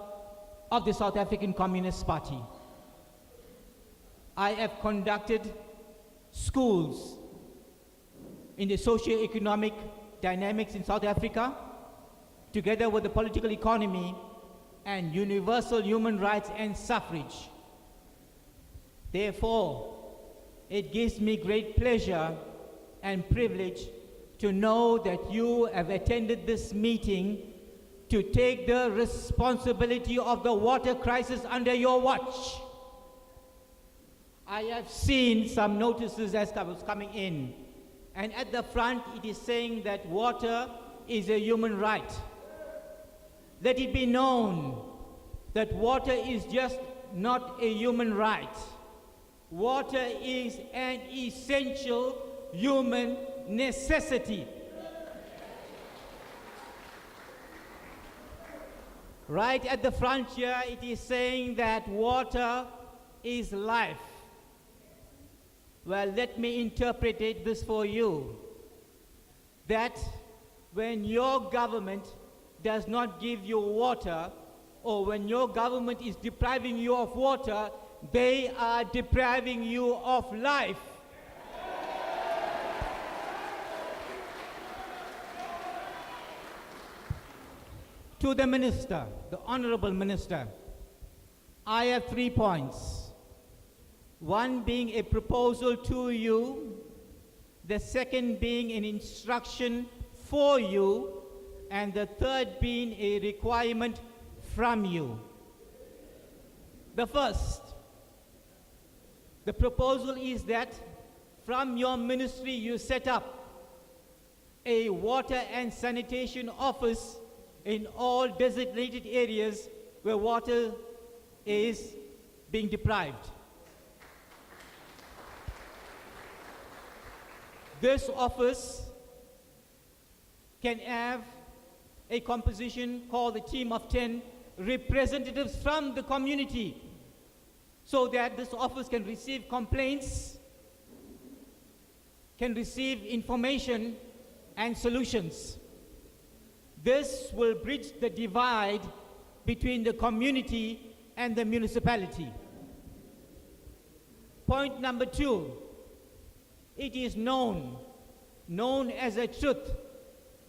of the South African Communist Party. I have conducted schools in the socio-economic dynamics in South Africa, together with the political economy and universal human rights and suffrage. Therefore, it gives me great pleasure and privilege to know that you have attended this meeting to take the responsibility of the water crisis under your watch. I have seen some notices as I was coming in, and at the front it is saying that water is a human right. Let it be known that water is just not a human right. Water is an essential human necessity. Right at the front here, it is saying that water is life. Well, let me interpret this for you. That when your government does not give you water, or when your government is depriving you of water, they are depriving you of life. To the Minister, the Honorable Minister, I have 3 points. One being a proposal to you, the second being an instruction for you, and the third being a requirement from you. The first, the proposal is that from your ministry you set up a water and sanitation office in all designated areas where water is being deprived. This office can have a composition called the team of 10 representatives from the community, so that this office can receive complaints, can receive information and solutions. This will bridge the divide between the community and the municipality. Point number 2, it is known as a truth,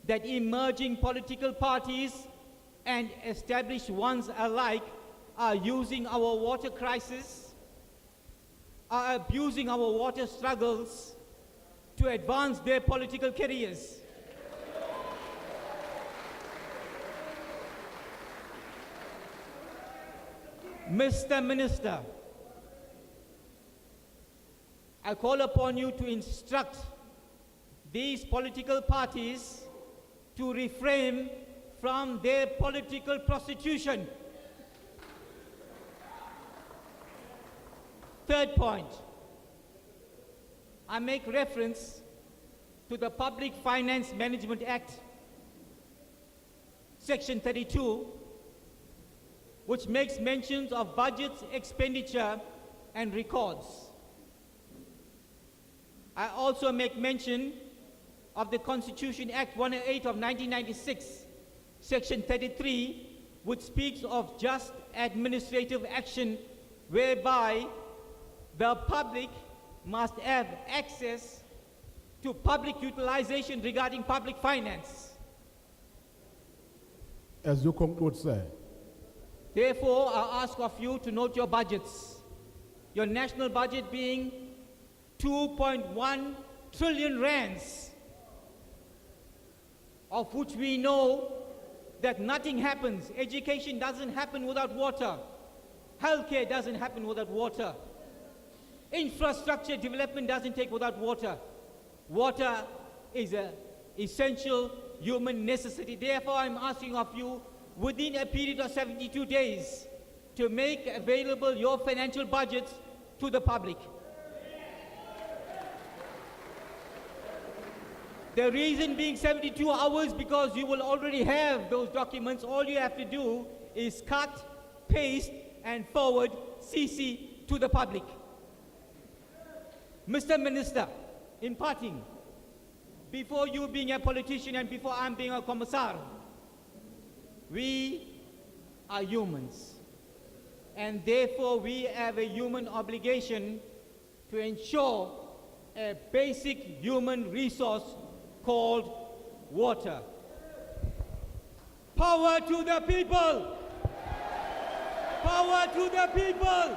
that emerging political parties and established ones alike are using our water crisis, are abusing our water struggles to advance their political careers. Mr. Minister, I call upon you to instruct these political parties to refrain from their political prostitution. Third point, I make reference to the Public Finance Management Act, Section 32, which makes mentions of budgets, expenditure, and records. I also make mention of the Constitution Act 108 of 1996, Section 33, which speaks of just administrative action whereby the public must have access to public utilization regarding public finance. As you conclude, sir. Therefore, I ask of you to note your budgets. Your national budget being 2.1 trillion rands, of which we know that nothing happens. Education doesn't happen without water. Healthcare doesn't happen without water. Infrastructure development doesn't take without water. Water is an essential human necessity. Therefore, I'm asking of you, within a period of 72 days, to make available your financial budgets to the public. The reason being 72 hours, because you will already have those documents. All you have to do is cut, paste, and forward CC to the public. Mr. Minister, in parting, before you being a politician and before I'm being a commissar, we are humans, and therefore we have a human obligation to ensure a basic human resource called water. Power to the people! Power to the people!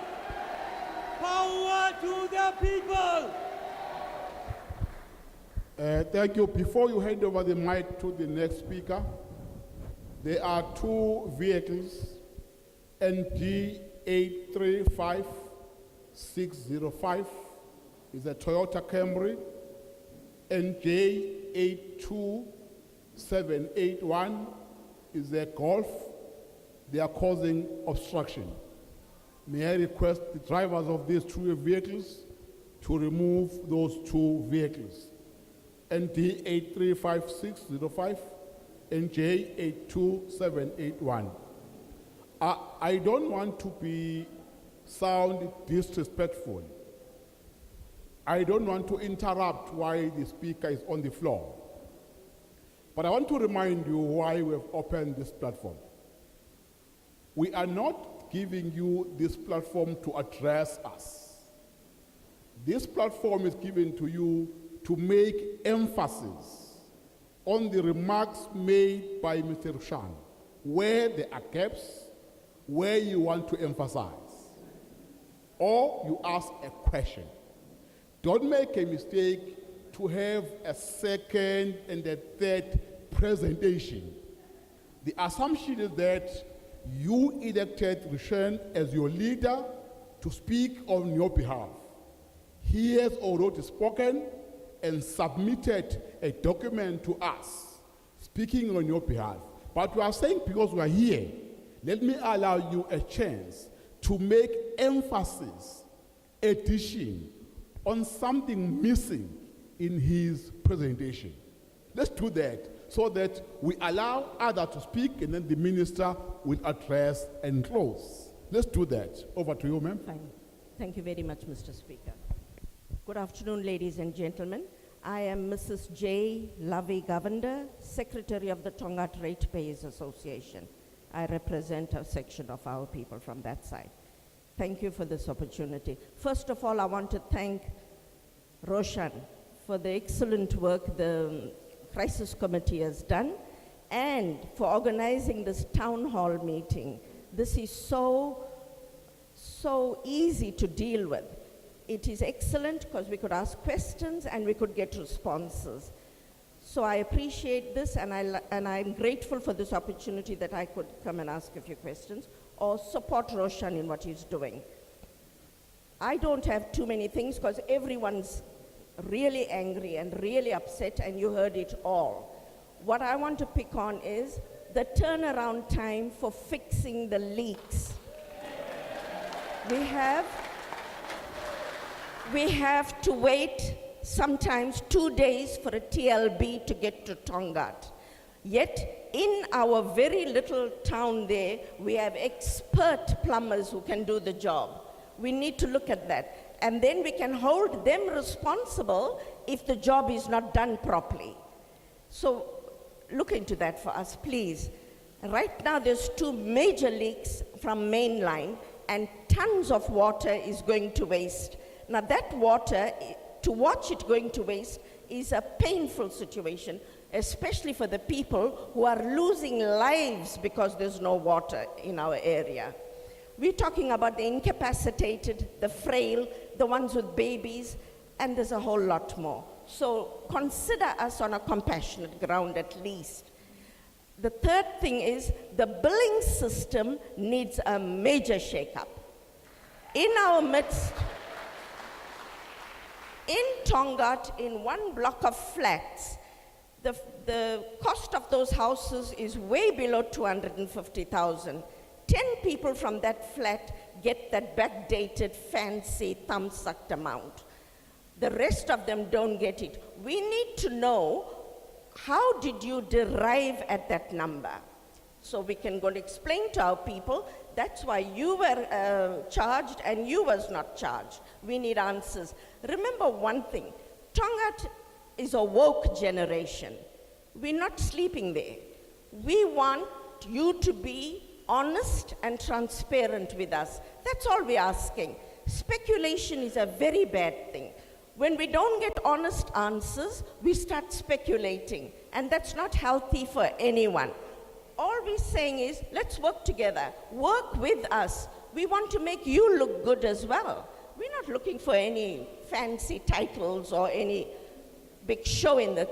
Power to the people! Thank you. Before you hand over the mic to the next speaker, there are two vehicles, NG 835605 is a Toyota Camry, NJ 82781 is a Golf. They are causing obstruction. May I request the drivers of these two vehicles to remove those two vehicles. ND 835605, NJ 82781. I don't want to sound disrespectful. I don't want to interrupt while the speaker is on the floor. But I want to remind you why we have opened this platform. We are not giving you this platform to address us. This platform is given to you to make emphasis on the remarks made by Mr. Rushan, where there are gaps, where you want to emphasize, or you ask a question. Don't make a mistake to have a second and a third presentation. The assumption is that you elected Rushan as your leader to speak on your behalf. He has already spoken and submitted a document to us, speaking on your behalf. But we are saying, because we are here, let me allow you a chance to make emphasis, addition, on something missing in his presentation. Let's do that so that we allow others to speak, and then the minister will address and close. Let's do that. Over to you, ma'am. Fine. Thank you very much, Mr. Speaker. Good afternoon, ladies and gentlemen. I am Mrs. J. Lovey Govender, Secretary of the Tongat Ratepayers Association. I represent a section of our people from that side. Thank you for this opportunity. First of all, I want to thank Roshan for the excellent work the Crisis Committee has done and for organizing this town hall meeting. This is so easy to deal with. It is excellent because we could ask questions and we could get responses. So I appreciate this, and I'm grateful for this opportunity that I could come and ask a few questions or support Roshan in what he's doing. I don't have too many things because everyone's really angry and really upset, and you heard it all. What I want to pick on is the turnaround time for fixing the leaks. We have to wait sometimes 2 days for a TLB to get to Tongaat. Yet, in our very little town there, we have expert plumbers who can do the job. We need to look at that. And then we can hold them responsible if the job is not done properly. So, look into that for us, please. Right now, there's 2 major leaks from mainline, and tons of water is going to waste. Now, that water, to watch it going to waste is a painful situation, especially for the people who are losing lives because there's no water in our area. We're talking about the incapacitated, the frail, the ones with babies, and there's a whole lot more. So consider us on a compassionate ground at least. The third thing is the billing system needs a major shake-up. In our midst, in Tongaat, in one block of flats, the cost of those houses is way below 250,000. 10 people from that flat get that backdated, fancy, thumb-sucked amount. The rest of them don't get it. We need to know, how did you derive at that number? So we can go and explain to our people, that's why you were charged and you was not charged. We need answers. Remember one thing, Tongaat is a woke generation. We're not sleeping there. We want you to be honest and transparent with us. That's all we're asking. Speculation is a very bad thing. When we don't get honest answers, we start speculating, and that's not healthy for anyone. All we're saying is, let's work together. Work with us. We want to make you look good as well. We're not looking for any fancy titles or any big show in the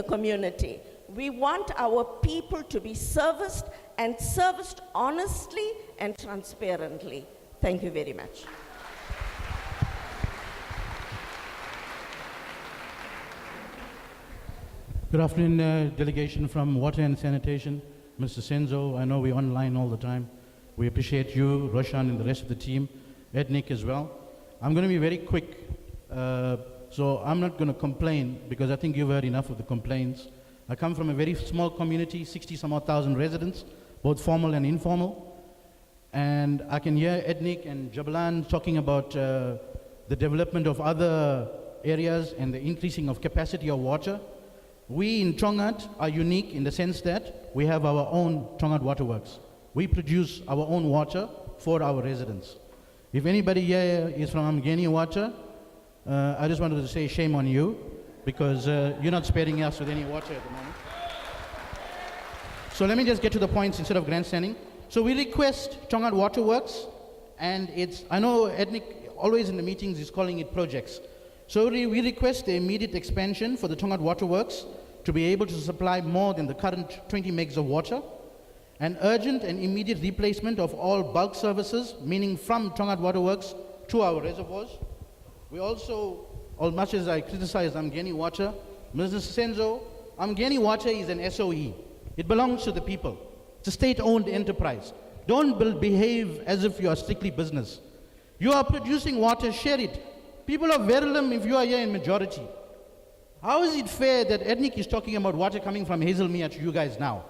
community. We want our people to be serviced, and serviced honestly and transparently. Thank you very much. Good afternoon, delegation from Water and Sanitation. Mr. Senzo, I know we're online all the time. We appreciate you, Roshan, and the rest of the team, Ethnic as well. I'm going to be very quick, so I'm not going to complain because I think you've heard enough of the complaints. I come from a very small community, 60-some-odd thousand residents, both formal and informal. And I can hear Ethnic and Jablan talking about the development of other areas and the increasing of capacity of water. We in Tongaat are unique in the sense that we have our own Tongaat waterworks. We produce our own water for our residents. If anybody here is from Amgeni water, I just wanted to say shame on you, because you're not sparing us with any water at the moment. So let me just get to the points instead of grandstanding. So we request Tongaat Waterworks, and I know Ethnic always in the meetings is calling it projects. So we request the immediate expansion for the Tongaat Waterworks to be able to supply more than the current 20 megs of water, an urgent and immediate replacement of all bulk services, meaning from Tongaat Waterworks to our reservoirs. We also, as much as I criticize Amgeni Water, Mr. Senzo, Amgeni Water is an SOE. It belongs to the people. It's a state-owned enterprise. Don't behave as if you are strictly business. You are producing water, share it. People of Verulam, if you are here in majority, how is it fair that Ethnic is talking about water coming from Hazelmere to you guys now?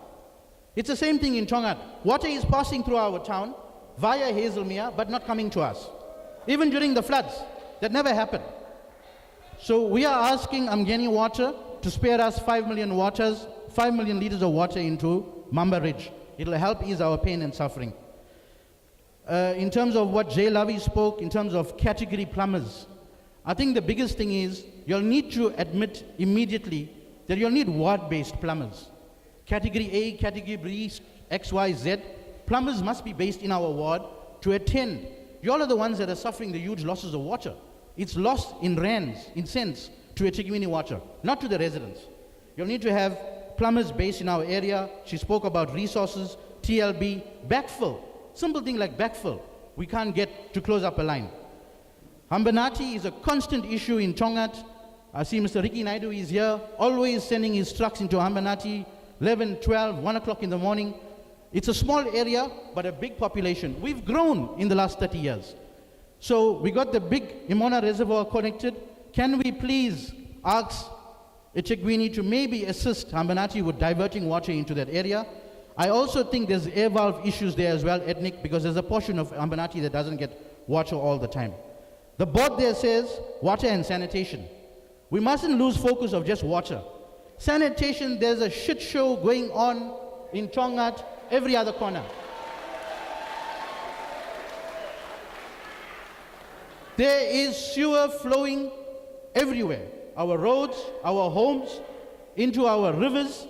It's the same thing in Tongaat. Water is passing through our town via Hazelmere, but not coming to us. Even during the floods, that never happened. So we are asking Amgeni Water to spare us 5 million liters of water into Mamba Ridge. It'll help ease our pain and suffering. in terms of what Jay Lavi spoke, in terms of category plumbers, I think the biggest thing is you'll need to admit immediately that you'll need ward-based plumbers. Category A, Category B, X, Y, Z. Plumbers must be based in our ward to attend. You all are the ones that are suffering the huge losses of water. It's lost in rands, in cents, to eThekwini Water, not to the residents. You'll need to have plumbers based in our area. She spoke about resources, TLB, backfill. Simple thing like backfill. We can't get to close up a line. Hambanati is a constant issue in Tongat. I see Mr. Ricky Naidu is here, always sending his trucks into Hambanati, 11, 12, 1 o'clock in the morning. It's a small area, but a big population. We've grown in the last 30 years. So we got the big Imona Reservoir connected. Can we please ask eThekwini to maybe assist Hambanati with diverting water into that area? I also think there's air valve issues there as well, ethnic, because there's a portion of Hambanati that doesn't get water all the time. The board there says water and sanitation. We mustn't lose focus of just water. Sanitation, there's a shit show going on in Tongat, every other corner. There is sewer flowing everywhere. Our roads, our homes, into our rivers.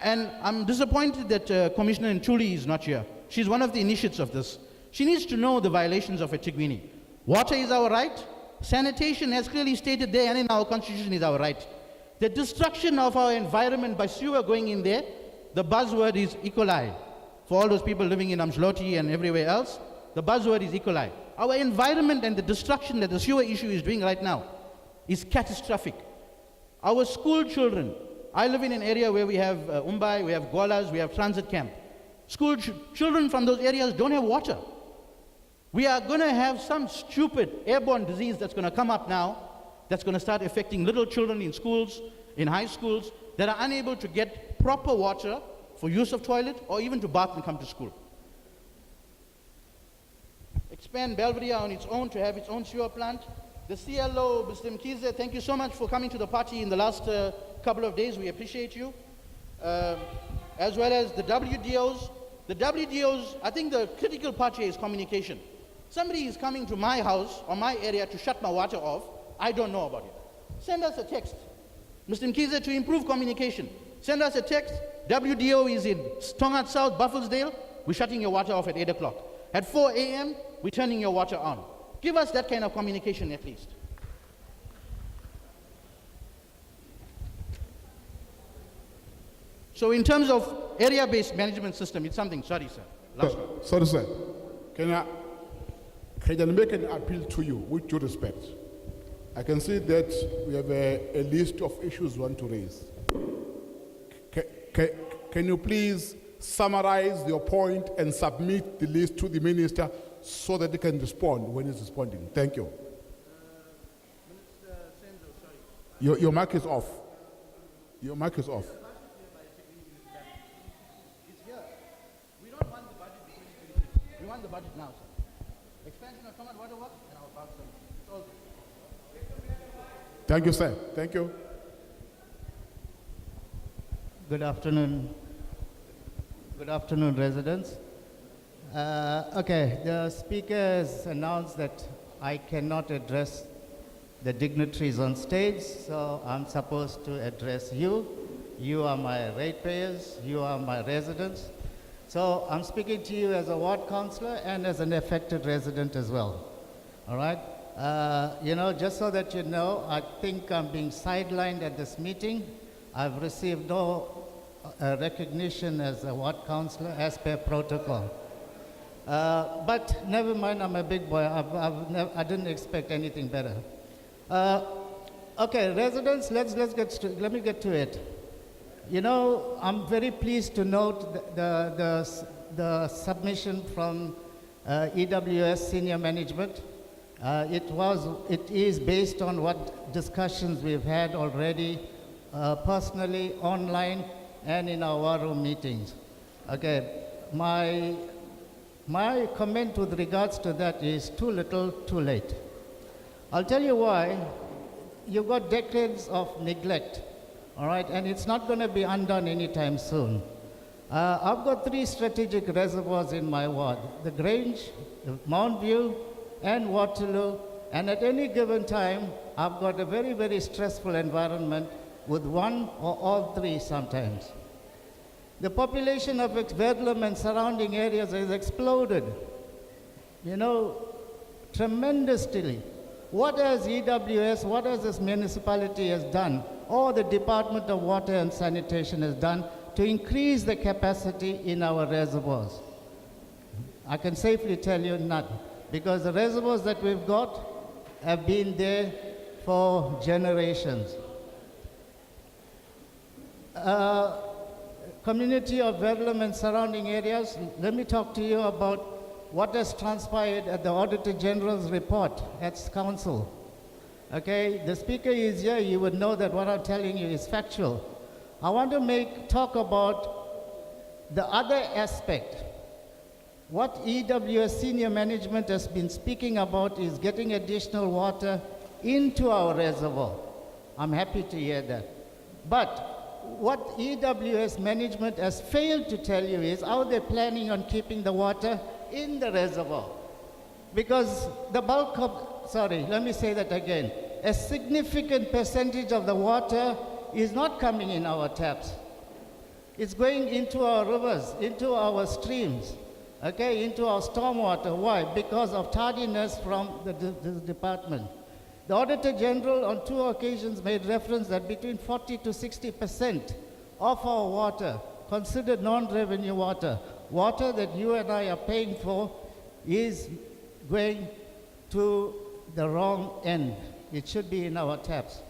And I'm disappointed that Commissioner Ntuli is not here. She's one of the initiates of this. She needs to know the violations of eThekwini. Water is our right. Sanitation, as clearly stated there and in our constitution, is our right. The destruction of our environment by sewer going in there, the buzzword is E. coli. For all those people living in Amshloti and everywhere else, the buzzword is E. coli. Our environment and the destruction that the sewer issue is doing right now is catastrophic. Our school children, I live in an area where we have Umbai, we have Gwalas, we have transit camp. School children from those areas don't have water. We are going to have some stupid airborne disease that's going to come up now that's going to start affecting little children in schools, in high schools, that are unable to get proper water for use of toilet or even to bath and come to school. Expand Belvedere on its own to have its own sewer plant. The CLO, Mr. Mkize, thank you so much for coming to the party in the last couple of days. We appreciate you. As well as the WDOs. The WDOs, I think the critical part here is communication. Somebody is coming to my house or my area to shut my water off. I don't know about it. Send us a text. Mr. Mkize, to improve communication, send us a text. WDO is in Tongat South, Buffelsdale. We're shutting your water off at 8 o'clock. At 4 a.m., we're turning your water on. Give us that kind of communication at least. So in terms of area-based management system, it's something, sorry sir. Last one. Sorry sir, can I make an appeal to you with due respect? I can see that we have a list of issues we want to raise. Can you please summarize your point and submit the list to the minister so that he can respond when he's responding? Thank you. Minister Senzo, sorry. Your mic is off. Your mic is off. It's here. We don't want the budget before 2023. We want the budget now, sir. Expansion of Tongat Water Works and our parks. It's all good. Thank you, sir. Thank you. Good afternoon. Good afternoon, residents. Okay, the speaker has announced that I cannot address the dignitaries on stage, so I'm supposed to address you. You are my ratepayers, you are my residents. So I'm speaking to you as a ward councillor and as an affected resident as well. All right? Just so that you know, I think I'm being sidelined at this meeting. I've received no recognition as a ward councillor as per protocol. But never mind, I'm a big boy. I didn't expect anything better. Okay, residents, let me get to it. You know, I'm very pleased to note the submission from EWS senior management. It is based on what discussions we've had already, personally, online, and in our war room meetings. Okay, my comment with regards to that is too little, too late. I'll tell you why. You've got decades of neglect, all right, and it's not going to be undone anytime soon. I've got 3 strategic reservoirs in my ward, the Grange, the Mount View, and Waterloo. And at any given time, I've got a very, very stressful environment with one or all 3 sometimes. The population of Verulam and surrounding areas has exploded, tremendously. What has EWS, what has this municipality has done, or the Department of Water and Sanitation has done to increase the capacity in our reservoirs? I can safely tell you none, because the reservoirs that we've got have been there for generations. Community of Verulam and surrounding areas, let me talk to you about what has transpired at the Auditor General's report at Council. Okay, the Speaker is here, you would know that what I'm telling you is factual. I want to talk about the other aspect. What EWS senior management has been speaking about is getting additional water into our reservoir. I'm happy to hear that. But what EWS management has failed to tell you is how they're planning on keeping the water in the reservoir. Because the bulk of, let me say that again. A significant percentage of the water is not coming in our taps. It's going into our rivers, into our streams, okay, into our stormwater. Why? Because of tardiness from this department. The Auditor General on 2 occasions made reference that between 40 to 60% of our water, considered non-revenue water, water that you and I are paying for, is going to the wrong end. It should be in our taps.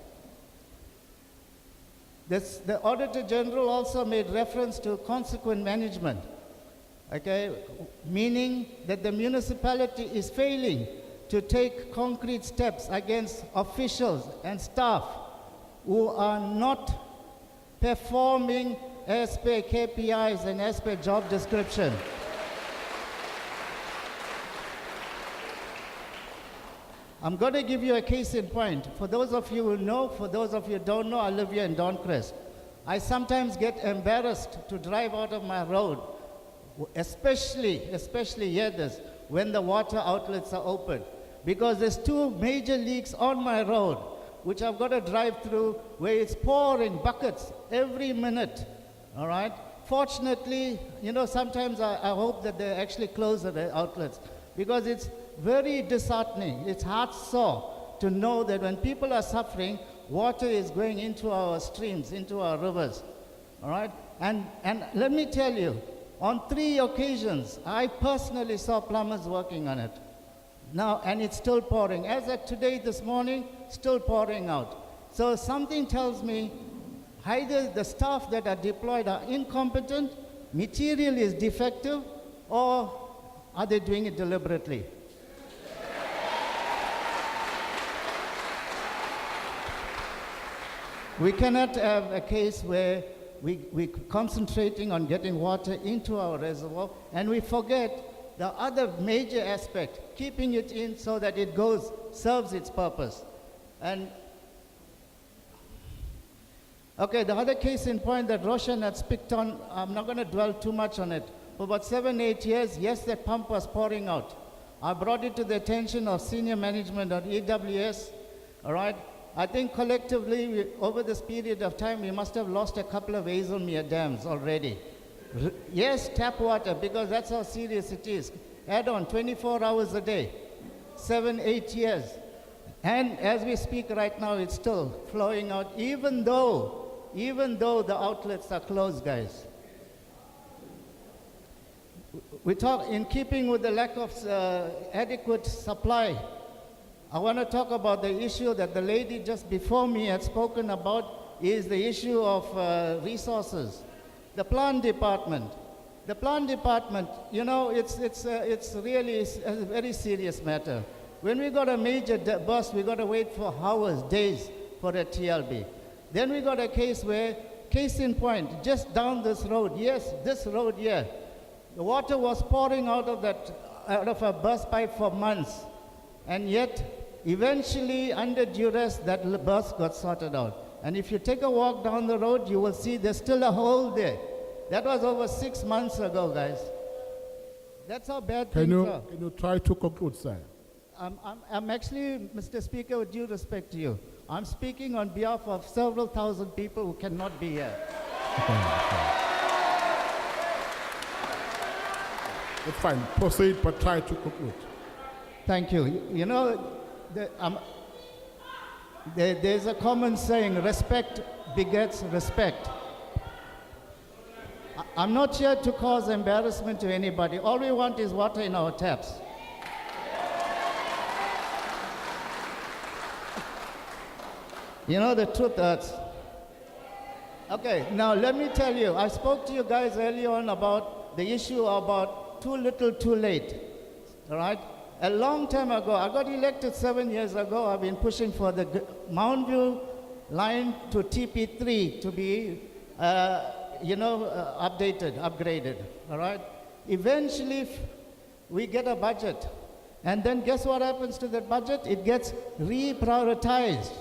The Auditor General also made reference to consequent management, okay, meaning that the municipality is failing to take concrete steps against officials and staff who are not performing as per KPIs and as per job description. I'm going to give you a case in point. For those of you who know, for those of you who don't know, I live here in Doncrest. I sometimes get embarrassed to drive out of my road, especially here when the water outlets are open, because there's 2 major leaks on my road, which I've got to drive through, where it's pouring buckets every minute, all right? Fortunately, sometimes I hope that they actually close the outlets, because it's very disheartening. It's heart sore to know that when people are suffering, water is going into our streams, into our rivers, all right? And let me tell you, on 3 occasions, I personally saw plumbers working on it. Now, and it's still pouring. As of today, this morning, still pouring out. So something tells me either the staff that are deployed are incompetent, material is defective, or are they doing it deliberately? We cannot have a case where we're concentrating on getting water into our reservoir and we forget the other major aspect, keeping it in so that it serves its purpose. And okay, the other case in point that Roshan had picked on, I'm not going to dwell too much on it. For about 7-8 years, yes, that pump was pouring out. I brought it to the attention of senior management at EWS, all right? I think collectively, over this period of time, we must have lost a couple of Hazelmere dams already. Yes, tap water, because that's how serious it is. Add on 24 hours a day, 7-8 years. And as we speak right now, it's still flowing out, even though the outlets are closed, guys. We talk, in keeping with the lack of adequate supply, I want to talk about the issue that the lady just before me had spoken about, is the issue of resources. The plant department. The plant department, it's really a very serious matter. When we got a major burst, we got to wait for hours, days for a TLB. Then we got a case where, case in point, just down this road, yes, this road here, the water was pouring out of a burst pipe for months. And yet, eventually, under duress, that burst got sorted out. And if you take a walk down the road, you will see there's still a hole there. That was over 6 months ago, guys. That's how bad Can things are. you try to conclude, sir? I'm actually, Mr. Speaker, with due respect to you, I'm speaking on behalf of several thousand people who cannot be here. It's fine. Proceed, but try to conclude. Thank you. You know, there's a common saying, respect begets respect. I'm not here to cause embarrassment to anybody. All we want is water in our taps. You know, the truth hurts. Okay, now let me tell you, I spoke to you guys earlier on about the issue about too little, too late. All right? A long time ago, I got elected 7 years ago. I've been pushing for the Mount View line to TP3 to be, updated, upgraded. All right? Eventually, we get a budget. And then guess what happens to that budget? It gets reprioritized.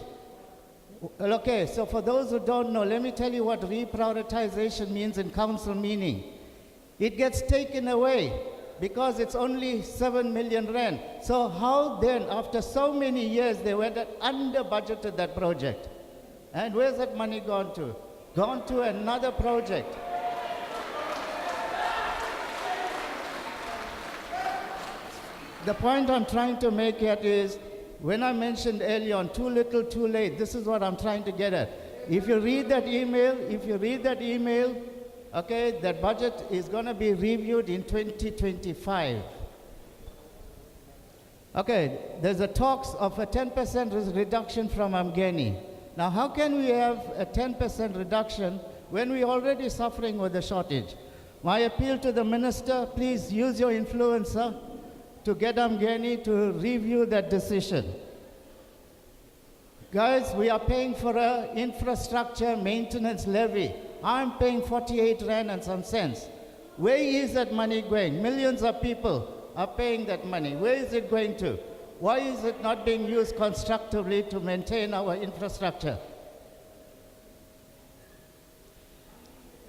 Okay, so for those who don't know, let me tell you what reprioritization means in council meaning. It gets taken away because it's only 7 million rand. So how then, after so many years, they went under budgeted that project? And where's that money gone to? Gone to another project. The point I'm trying to make here is, when I mentioned earlier on too little, too late, this is what I'm trying to get at. If you read that email, okay, that budget is going to be reviewed in 2025. Okay, there's a talks of a 10% reduction from Amgeni. Now, how can we have a 10% reduction when we're already suffering with a shortage? My appeal to the minister, please use your influencer to get Amgeni to review that decision. Guys, we are paying for an infrastructure maintenance levy. I'm paying 48 rand and some cents. Where is that money going? Millions of people are paying that money. Where is it going to? Why is it not being used constructively to maintain our infrastructure?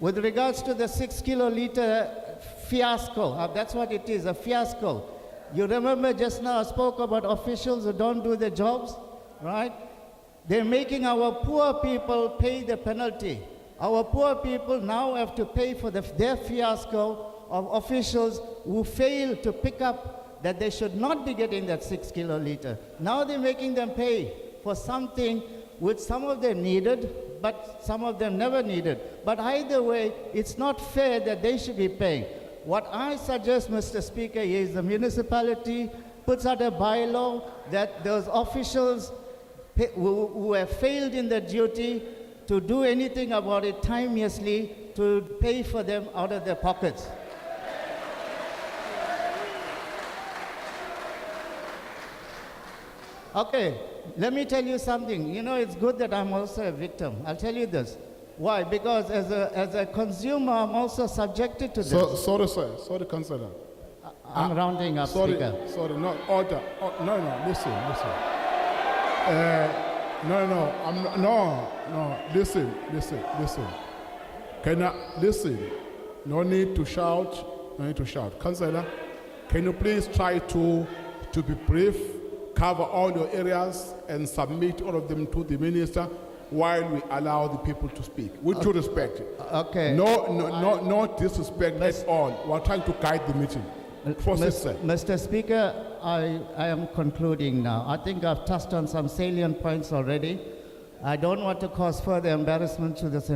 With regards to the 6 kiloliter fiasco, that's what it is, a fiasco. You remember just now I spoke about officials who don't do their jobs, right? They're making our poor people pay the penalty. Our poor people now have to pay for their fiasco of officials who fail to pick up that they should not be getting that 6 kiloliter. Now they're making them pay for something which some of them needed, but some of them never needed. But either way, it's not fair that they should be paying. What I suggest, Mr. Speaker, is the municipality puts out a bylaw that those officials who have failed in their duty to do anything about it timeously to pay for them out of their pockets. Okay, let me tell you something. You know, it's good that I'm also a victim. I'll tell you this. Why? Because as a consumer, I'm also subjected to this. Sorry, sir. Sorry, Councillor. I'm rounding up, sorry, Speaker. Sorry, no, order. Listen. Listen. Can I listen? No need to shout. Councillor, can you please try to be brief, cover all your areas, and submit all of them to the minister while we allow the people to speak? With due respect. Okay. No disrespect at all. We're trying to guide the meeting. Mr. Speaker, I am concluding now. I think I've touched on some salient points already. I don't want to cause further embarrassment to this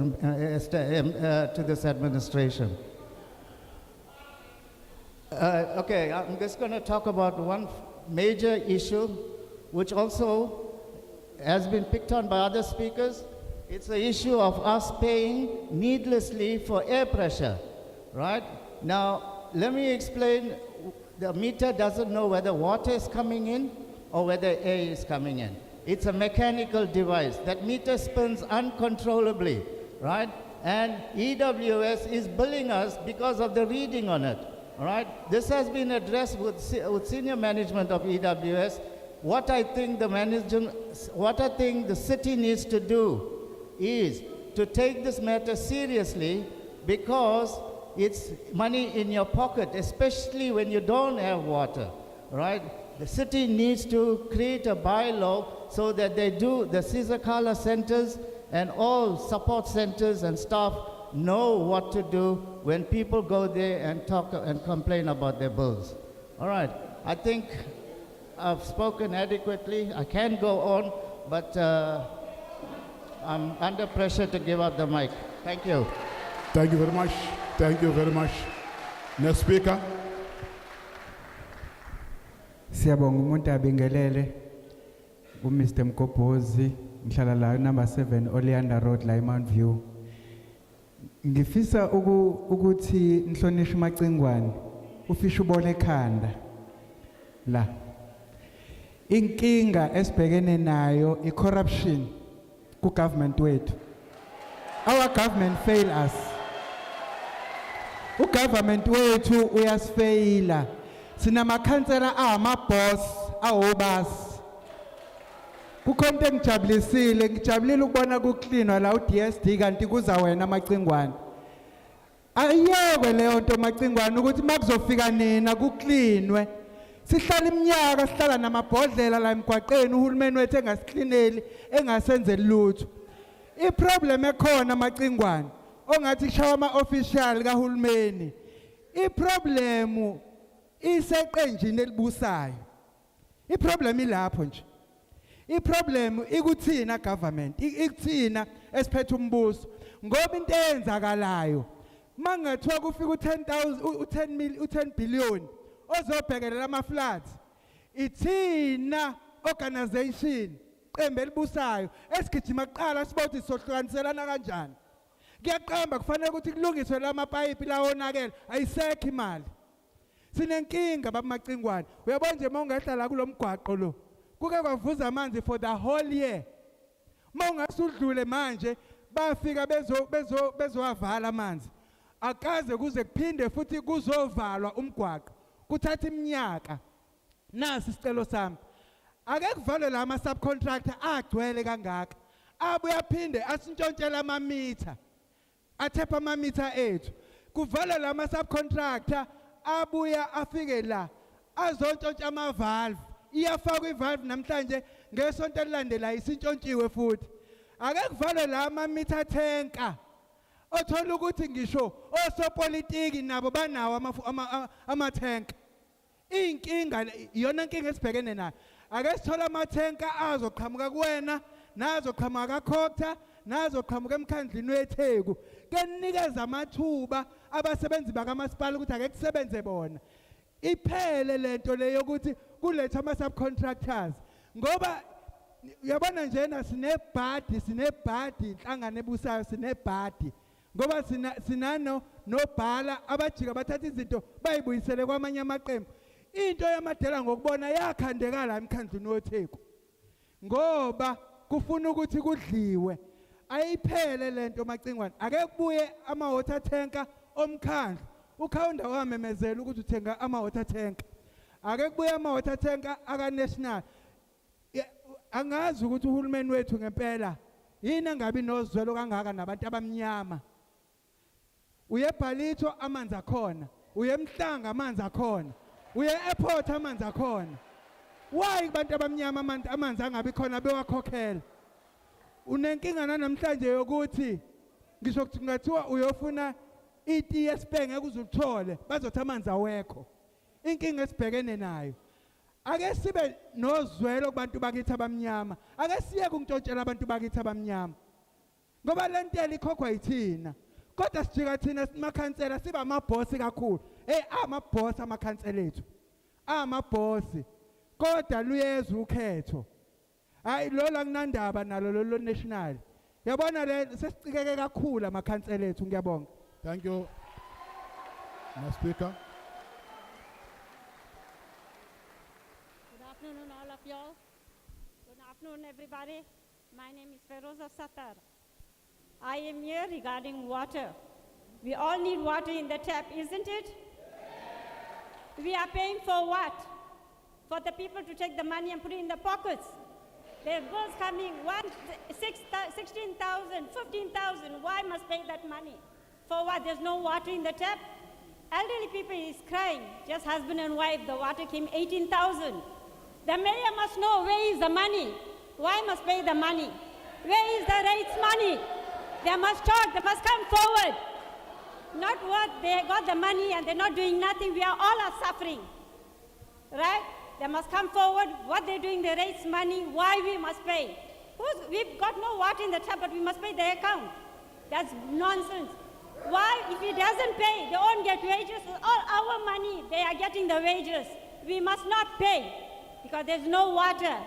administration. Okay, I'm just going to talk about one major issue, which also has been picked on by other speakers. It's the issue of us paying needlessly for air pressure, right? Now, let me explain. The meter doesn't know whether water is coming in or whether air is coming in. It's a mechanical device. That meter spins uncontrollably, right? And EWS is billing us because of the reading on it, all right? This has been addressed with senior management of EWS. What I think the city needs to do is to take this matter seriously because it's money in your pocket, especially when you don't have water, right? The city needs to create a bylaw so that they do, the Sizakala centers and all support centers and staff know what to do when people go there and talk and complain about their bills. All right, I think I've spoken adequately. I can go on, but I'm under pressure to give up the mic. Thank you. Thank you very much. Thank you very much. Next speaker. Siyabonga umuntu abingelele uMr Mgobhozi ngihlala la number 7 Oleander Road la eMount View. Ngifisa ukuthi Nhlonishwa Macingwane ufisha ubole ekhanda la. Inkinga esibhekene nayo icorruption ku government wethu. Our government fail us. Ugovernment wethu uyasifeyila. Sinamakhansela amaboss awobasi. Kukhona engijabulisile, ngijabulile ukubona kucleanwa la uDSD kanti kuza wena Macingwane. Ayiyekwe leyo nto Macingwane ukuthi makuzofika nina kucleanwe. Sihlala iminyaka sihlala namabhodlela la emgwaqeni uhulumeni wethu engasiklineli engasenzeli lutho. Iproblem ekhona Macingwane ongathi shawa ama-official kahulumeni. Iproblemu iseqenjini elibusayo. Iproblem ilapho nje. Iproblem ikuthina government, ikuthina esiphethe umbuso. Ngoba into eyenzakalayo mangathiwa kufika u10 billion ozobhekelela ama-floods. Ithina organization qembe elibusayo esigijima kuqala sibothi sohlukaniselana kanjani. Kuyaqamba kufanele ukuthi kulungiswe la mapayipi la onakela ayisekho imali. Sinenkinga baba Macingwane. Uyabona nje mawungehla la kulomgwaqo lo. Kuke kwavuza amanzi for the whole year. Mawungasudlule manje bafika bezowavala amanzi. Akaze kuze kuphinde futhi kuzovalwa umgwaqo. Kuthatha iminyaka. Nasi isicelo sami. Ake kuvalwe la ama subcontractor agcwele kangaka. Abuya phinde asintshontshela amamitha. Athepha amamitha ethu. Kuvalwe la ama subcontractor abuya afike la azontshontsha ama-valve. Iyafakwa i-valve namhlanje ngesonto elilandelayo isintshontshiwe futhi. Ake kuvalwe la ama-meter tanker. Othola ukuthi ngisho osopolitiki nabo banawo ama-tanker. Inkinga iyona nkinga esibhekene nayo. Ake sithola ama-tanker azoqhamuka kuwena nazoqhamuka kaCopter nazoqhamuka emkhandlini weTheku. Kenikeza amathuba abasebenzi bakamasipala ukuthi ake kusebenze bona. Iphele lento leyo ukuthi kuletha ama subcontractors ngoba uyabona njena sinebhadi inhlangano ebusayo sinebhadi ngoba sinano nobhala abajika bathatha izinto bayibuyisele kwamanye amaqembu. Into yamadela ngokubona yakhandekala emkhandlini weTheku ngoba kufuna ukuthi kudliwe. Ayiphele lento Macingwane. Ake kubuye ama-water tanker omkhandlu. Ukhawunda wamemezela ukuthi uthenga ama-water tanker. Ake kubuye ama-water tanker aka-national. Angazi ukuthi uhulumeni wethu ngempela yini angabi nozwelo kangaka nabantu abamnyama. Uye eBhalitho amanzi akhona. Uye eMhlanga amanzi akhona. Uye e-airport amanzi akhona. Why kubantu abamnyama amanzi angabi khona bewakhokhela? Unenkinga namhlanje yokuthi ngisho ukuthi ngathiwa uyofuna iti yesibhenge ukuzuthole bazothi amanzi awekho. Inkinga esibhekene nayo. Ake sibe nozwelo kubantu bakithi abamnyama. Ake siye kuntshontshela abantu bakithi abamnyama. Ngoba lentela ikhokhwa yithina. Kodwa sijika thina simakhansela siba amabhosi kakhulu. Amabhosi amakhansela ethu. Amabhosi. Kodwa luyeza ukhetho. Hayi lola kunandaba nalo lo national. Yabona le sesicikeke kakhulu amakhansela ethu ngiyabonga. Thank you. Next speaker. Good afternoon, all of y'all. Good afternoon, everybody. My name is Verulam Satar. I am here regarding water. We all need water in the tap, isn't it? Yeah. We are paying for what? For the people to take the money and put it in the pockets. Their bills coming 16,000, 15,000. Why must pay that money? For what? There's no water in the tap? Elderly people is crying, just husband and wife, the water came 18,000. The mayor must know where is the money. Why must pay the money? Where is the rates money? They must talk, they must come forward. Not what, they got the money and they're not doing nothing, we are all are suffering. Right? They must come forward, what they're doing, the rates money, why we must pay. We've got no water in the tap, but we must pay their account. That's nonsense. Why? If he doesn't pay, they won't get wages. All our money, they are getting the wages. We must not pay because there's no water.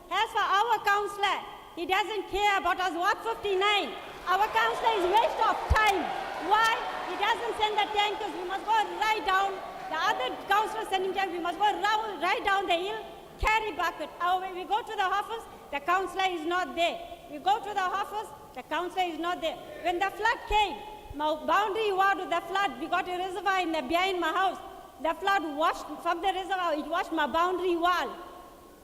As for our councillor, he doesn't care about us. Ward 59, our councillor is waste of time. Why? He doesn't send the tankers. We must go right down. The other councillor sending tankers, we must go right down the hill, carry bucket. When we go to the office, the councillor is not there. We go to the office, the councillor is not there. When the flood came, my boundary ward with the flood, we got a reservoir behind my house. The flood washed from the reservoir, it washed my boundary wall.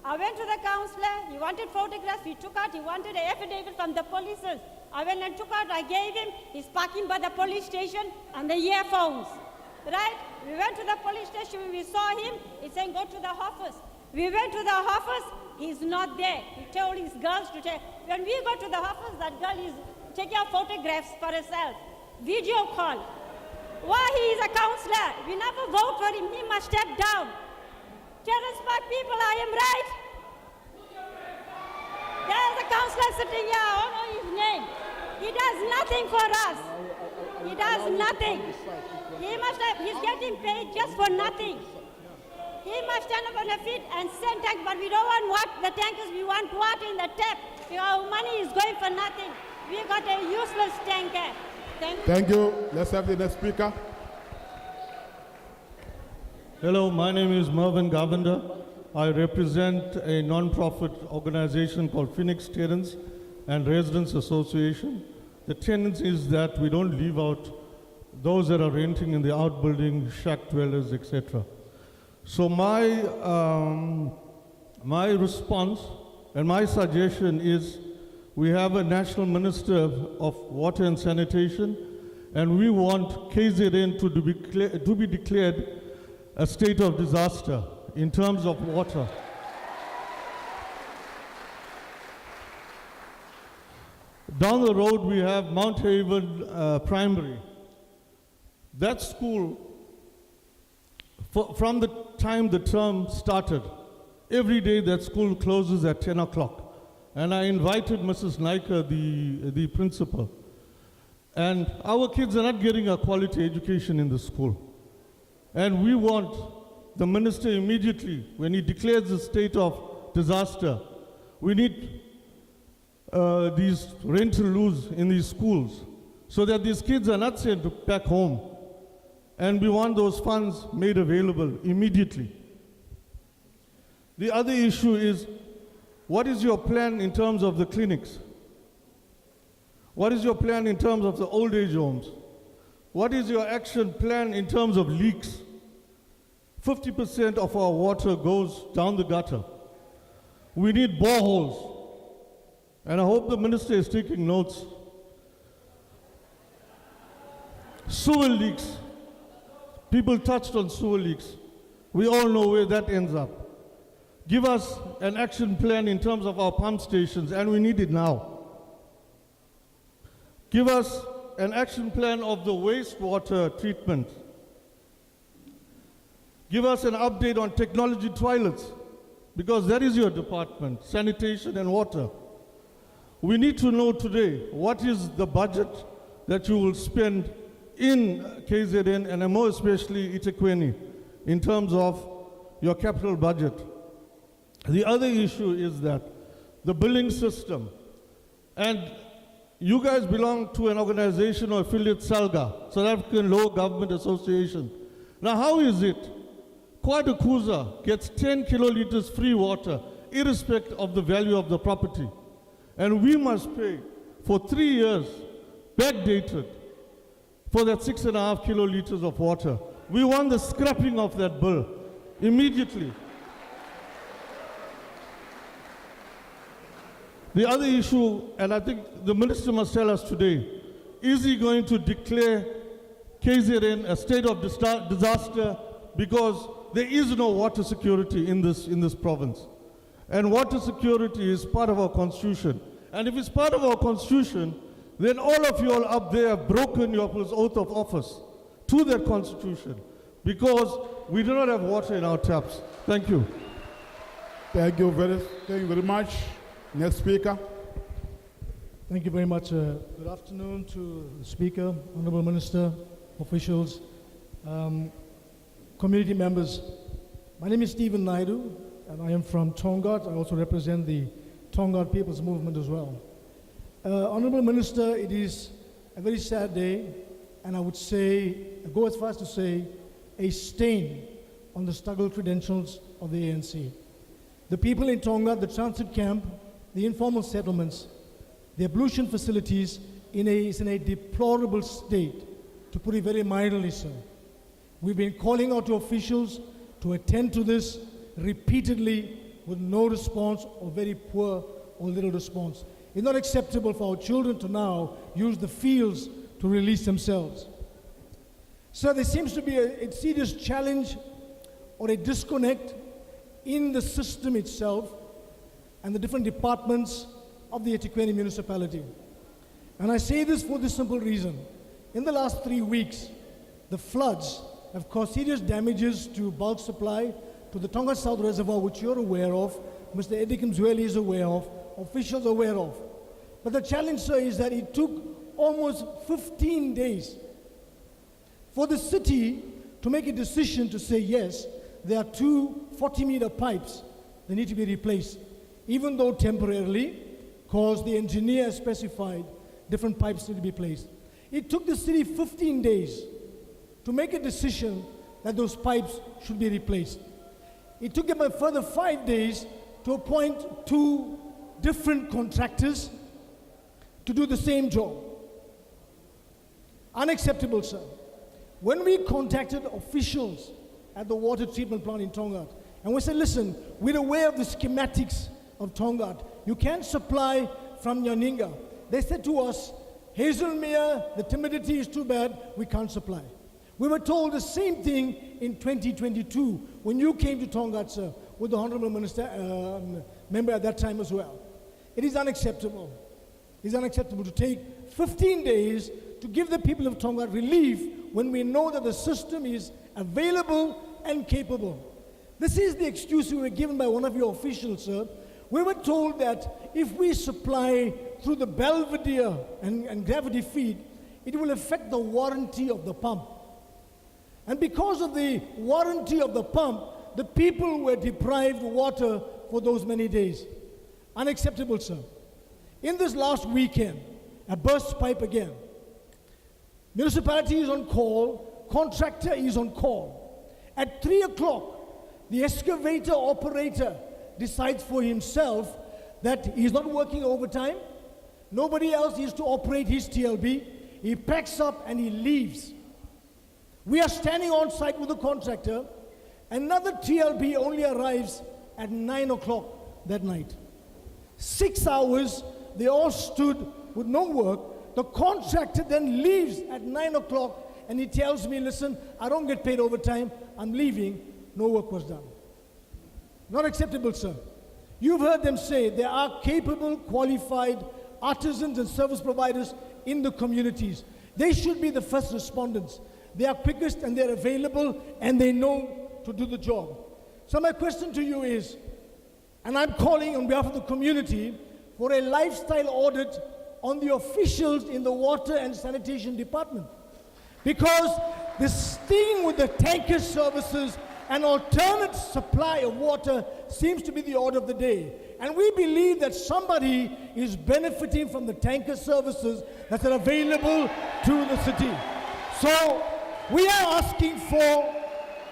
I went to the councillor, he wanted photographs, he took out, he wanted an affidavit from the police. I went and took out, I gave him, he's parking by the police station and the earphones. Right? We went to the police station, we saw him, he's saying go to the office. We went to the office, he's not there. He told his girls to take. When we go to the office, that girl is taking out photographs for herself. Video call. Why he is a councillor? We never vote for him, he must step down. Terrace Park people, I am right. There's a councillor sitting here, I don't know his name. He does nothing for us. He does nothing. He's getting paid just for nothing. He must stand up on the feet and send tank, but we don't want the tankers, we want water in the tap. Our money is going for nothing. We got a useless tanker. Thank you. Let's have the next speaker. Hello, my name is Mervyn Govender. I represent a non-profit organization called Phoenix Tenants and Residents Association. The tendency is that we don't leave out those that are renting in the outbuilding, shack dwellers, etc. So my response and my suggestion is we have a National Minister of Water and Sanitation, and we want KZN to be declared a state of disaster in terms of water. Down the road we have Mount Haven Primary. That school, from the time the term started, every day that school closes at 10 o'clock. And I invited Mrs. Naika, the principal. And our kids are not getting a quality education in the school. And we want the minister immediately, when he declares a state of disaster, we need these rent-to-lose in these schools so that these kids are not sent back home. And we want those funds made available immediately. The other issue is, what is your plan in terms of the clinics? What is your plan in terms of the old age homes? What is your action plan in terms of leaks? 50% of our water goes down the gutter. We need boreholes. And I hope the minister is taking notes. Sewer leaks. People touched on sewer leaks. We all know where that ends up. Give us an action plan in terms of our pump stations, and we need it now. Give us an action plan of the wastewater treatment. Give us an update on technology toilets, because that is your department, sanitation and water. We need to know today what is the budget that you will spend in KZN and more especially eThekwini in terms of your capital budget. The other issue is that the billing system, and you guys belong to an organization or affiliate, SALGA, South African Law Government Association. Now how is it Kwadakuza gets 10 kiloliters free water irrespective of the value of the property, and we must pay for 3 years backdated for that 6.5 kiloliters of water? We want the scrapping of that bill immediately. The other issue, and I think the minister must tell us today, is he going to declare KZN a state of disaster because there is no water security in this province. And water security is part of our constitution. And if it's part of our constitution, then all of you all up there have broken your oath of office to that constitution because we do not have water in our taps. Thank you. Thank you very much. Next speaker. Thank you very much. Good afternoon to the Speaker, Honorable Minister, officials, community members. My name is Stephen Naidu, and I am from Tongaat. I also represent the Tongaat People's Movement as well. Honorable Minister, it is a very sad day, and I would say, go as far as to say, a stain on the struggle credentials of the ANC. The people in Tongaat, the transit camp, the informal settlements, the ablution facilities is in a deplorable state, to put it very mildly, sir. We've been calling out to officials to attend to this repeatedly with no response or very poor or little response. It's not acceptable for our children to now use the fields to release themselves. So there seems to be a serious challenge or a disconnect in the system itself and the different departments of the eThekwini municipality. And I say this for this simple reason. In the last 3 weeks, the floods have caused serious damages to bulk supply, to the Tonga South Reservoir, which you're aware of, Mr. Eddie Mzweli is aware of, officials are aware of. But the challenge, sir, is that it took almost 15 days for the city to make a decision to say, yes, there are 2 40-meter pipes that need to be replaced, even though temporarily, because the engineer specified different pipes need to be placed. It took the city 15 days to make a decision that those pipes should be replaced. It took them a further 5 days to appoint 2 different contractors to do the same job. Unacceptable, sir. When we contacted officials at the water treatment plant in Tongaat, and we said, listen, we're aware of the schematics of Tongaat. You can't supply from Nyaninga. They said to us, Hazelmere, the timidity is too bad, we can't supply. We were told the same thing in 2022 when you came to Tongaat, sir, with the Honorable Minister, member at that time as well. It is unacceptable. It is unacceptable to take 15 days to give the people of Tongaat relief when we know that the system is available and capable. This is the excuse we were given by one of your officials, sir. We were told that if we supply through the Belvedere and gravity feed, it will affect the warranty of the pump. And because of the warranty of the pump, the people were deprived of water for those many days. Unacceptable, sir. In this last weekend, a burst pipe again. Municipality is on call, contractor is on call. At 3 o'clock, the excavator operator decides for himself that he's not working overtime. Nobody else is to operate his TLB. He packs up and he leaves. We are standing on site with the contractor. Another TLB only arrives at 9 o'clock that night. 6 hours, they all stood with no work. The contractor then leaves at 9 o'clock and he tells me, listen, I don't get paid overtime, I'm leaving, no work was done. Not acceptable, sir. You've heard them say there are capable, qualified artisans and service providers in the communities. They should be the first respondents. They are quickest and they're available and they know to do the job. So my question to you is, and I'm calling on behalf of the community for a lifestyle audit on the officials in the water and sanitation department. Because this thing with the tanker services and alternate supply of water seems to be the order of the day. And we believe that somebody is benefiting from the tanker services that are available to the city. So we are asking for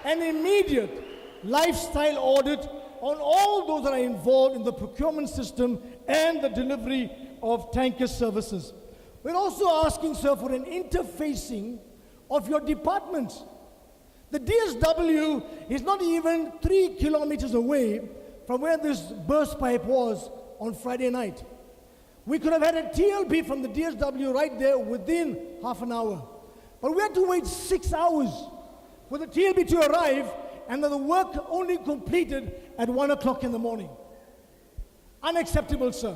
an immediate lifestyle audit on all those that are involved in the procurement system and the delivery of tanker services. We're also asking, sir, for an interfacing of your departments. The DSW is not even 3 kilometers away from where this burst pipe was on Friday night. We could have had a TLB from the DSW right there within half an hour. But we had to wait 6 hours for the TLB to arrive, and then the work only completed at 1 o'clock in the morning. Unacceptable, sir.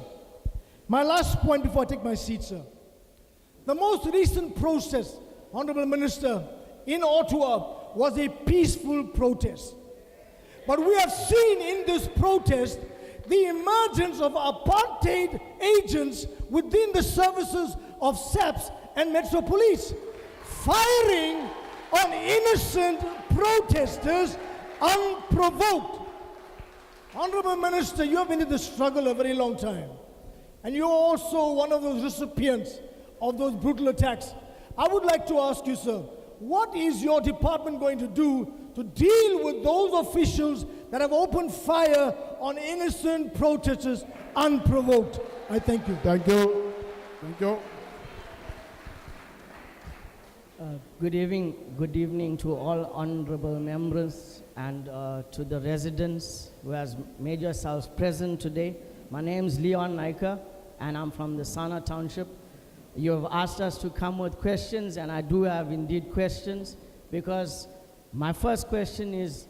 My last point before I take my seat, sir. The most recent protest, Honorable Minister, in Ottawa was a peaceful protest. But we have seen in this protest the emergence of apartheid agents within the services of SAPS and Metro Police, firing on innocent protesters unprovoked. Honorable Minister, you have been in the struggle a very long time, and you're also one of those recipients of those brutal attacks. I would like to ask you, sir, what is your department going to do to deal with those officials that have opened fire on innocent protesters unprovoked? I thank you. Thank you. Thank you. Good evening to all honorable members and to the residents who has made yourselves present today. My name is Leon Naika, and I'm from the Sana Township. You have asked us to come with questions, and I do have indeed questions, because my first question is,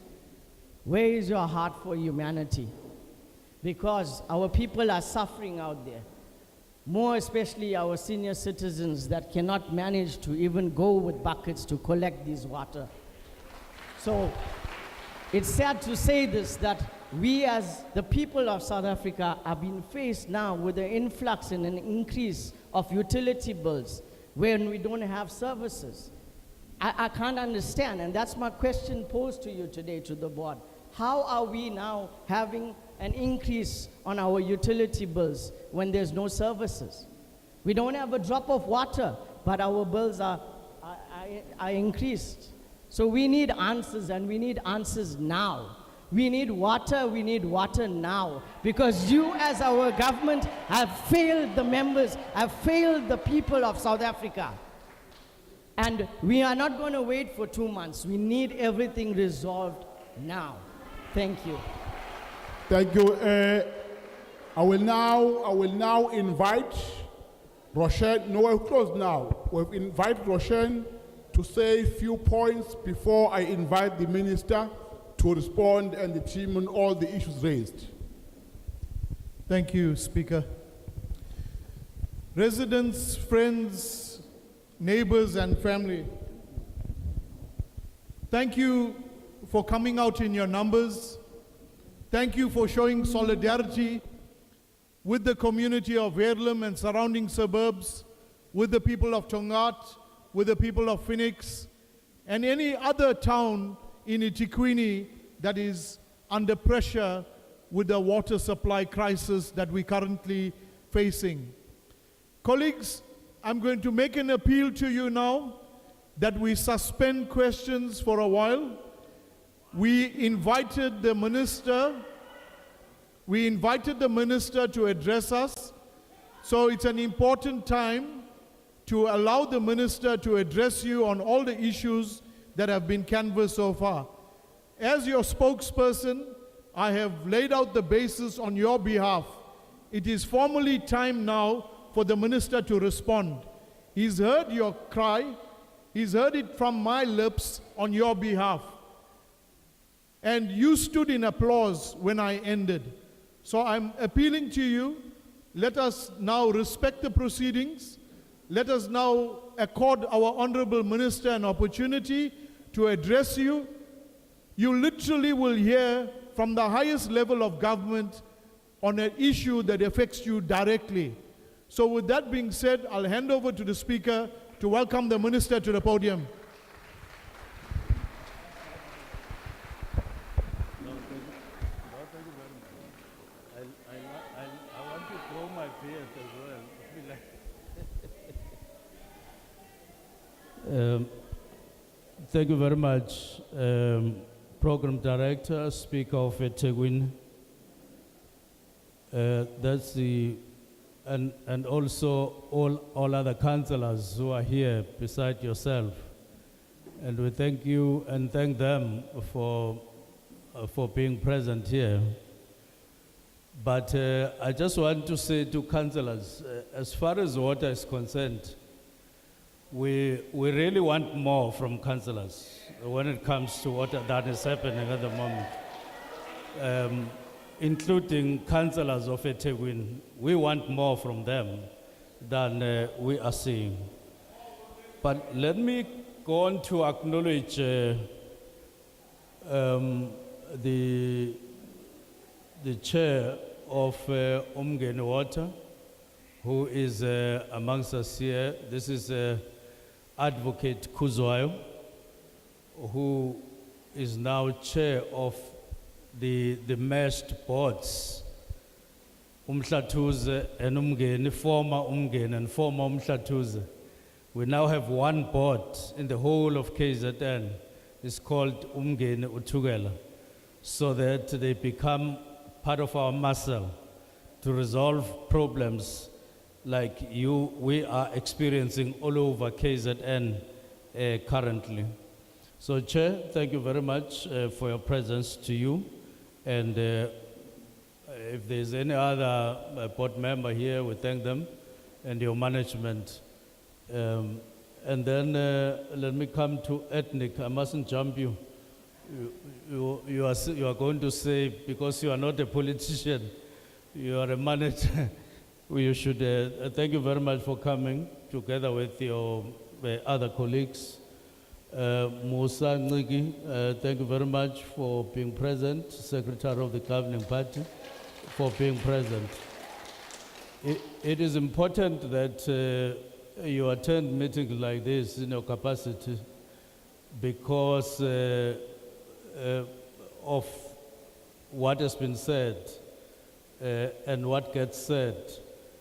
where is your heart for humanity? Because our people are suffering out there. More especially our senior citizens that cannot manage to even go with buckets to collect this water. So it's sad to say this, that we as the people of South Africa are being faced now with an influx and an increase of utility bills when we don't have services. I can't understand, and that's my question posed to you today, to the board. How are we now having an increase on our utility bills when there's no services? We don't have a drop of water, but our bills are increased. So we need answers, and we need answers now. We need water now, because you as our government have failed the members, have failed the people of South Africa. And we are not going to wait for 2 months. We need everything resolved now. Thank you. Thank you. I will now invite Roshan. No, we're closed now. We'll invite Roshan to say a few points before I invite the minister to respond and the team on all the issues raised. Thank you, Speaker. Residents, friends, neighbors, and family, thank you for coming out in your numbers. Thank you for showing solidarity with the community of Verulam and surrounding suburbs, with the people of Tongaat, with the people of Phoenix, and any other town in eThekwini that is under pressure with the water supply crisis that we're currently facing. Colleagues, I'm going to make an appeal to you now that we suspend questions for a while. We invited the minister to address us. So it's an important time to allow the minister to address you on all the issues that have been canvassed so far. As your spokesperson, I have laid out the basis on your behalf. It is formally time now for the minister to respond. He's heard your cry. He's heard it from my lips on your behalf. And you stood in applause when I ended. So I'm appealing to you, let us now respect the proceedings. Let us now accord our honorable minister an opportunity to address you. You literally will hear from the highest level of government on an issue that affects you directly. So with that being said, I'll hand over to the Speaker to welcome the Minister to the podium. I want to throw my fears as well. Thank you very much, Program Director, Speaker of eThekwini. That's the and also all other councillors who are here beside yourself. And we thank you and thank them for being present here. But I just want to say to councillors, as far as water is concerned, we really want more from councillors when it comes to what that is happening at the moment, including councillors of eThekwini. We want more from them than we are seeing. But let me go on to acknowledge the chair of Umgeni Water, who is amongst us here. This is Advocate Kuzwayo, who is now chair of the meshed boards, Umhlatuze and Umgeni, former Umgeni and former Umhlatuze. We now have one board in the whole of KZN. It's called Umgeni Utugela, so that they become part of our muscle to resolve problems like we are experiencing all over KZN currently. So, Chair, thank you very much for your presence to you. And if there's any other board member here, we thank them and your management. And then let me come to ethnic. I mustn't jump you. You are going to say, because you are not a politician, you are a manager. You should thank you very much for coming together with your other colleagues. Musa Ngigi, thank you very much for being present. Secretary of the governing party, for being present. It is important that you attend meetings like this in your capacity because of what has been said and what gets said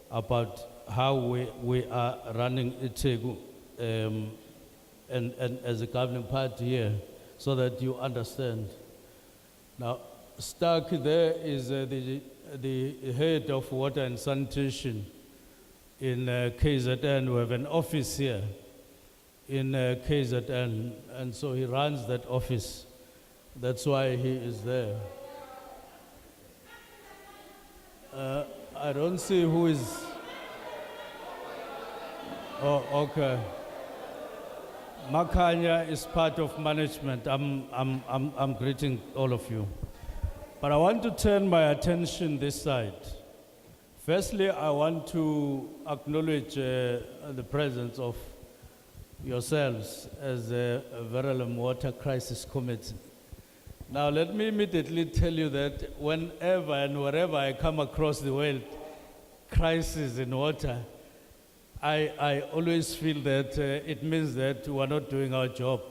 about how we are running eThekwini and as a governing party here, so that you understand. Now, stuck there is the head of water and sanitation in KZN. We have an office here in KZN, and so he runs that office. That's why he is there. I don't see who is. Oh, okay. Makanya is part of management. I'm greeting all of you. But I want to turn my attention this side. Firstly, I want to acknowledge the presence of yourselves as a Verulam Water Crisis Committee. Now, let me immediately tell you that whenever and wherever I come across the word crisis in water, I always feel that it means that we are not doing our job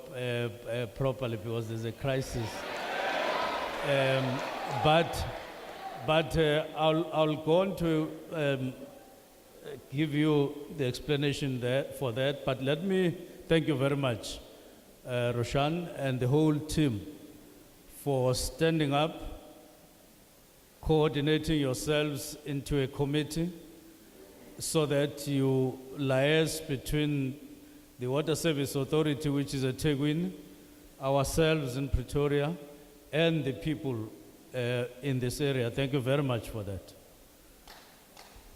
properly because there's a crisis. But I'll go on to give you the explanation for that. But let me thank you very much, Roshan and the whole team, for standing up, coordinating yourselves into a committee so that you liaise between the Water Service Authority, which is at eThekwini, ourselves in Pretoria, and the people in this area. Thank you very much for that.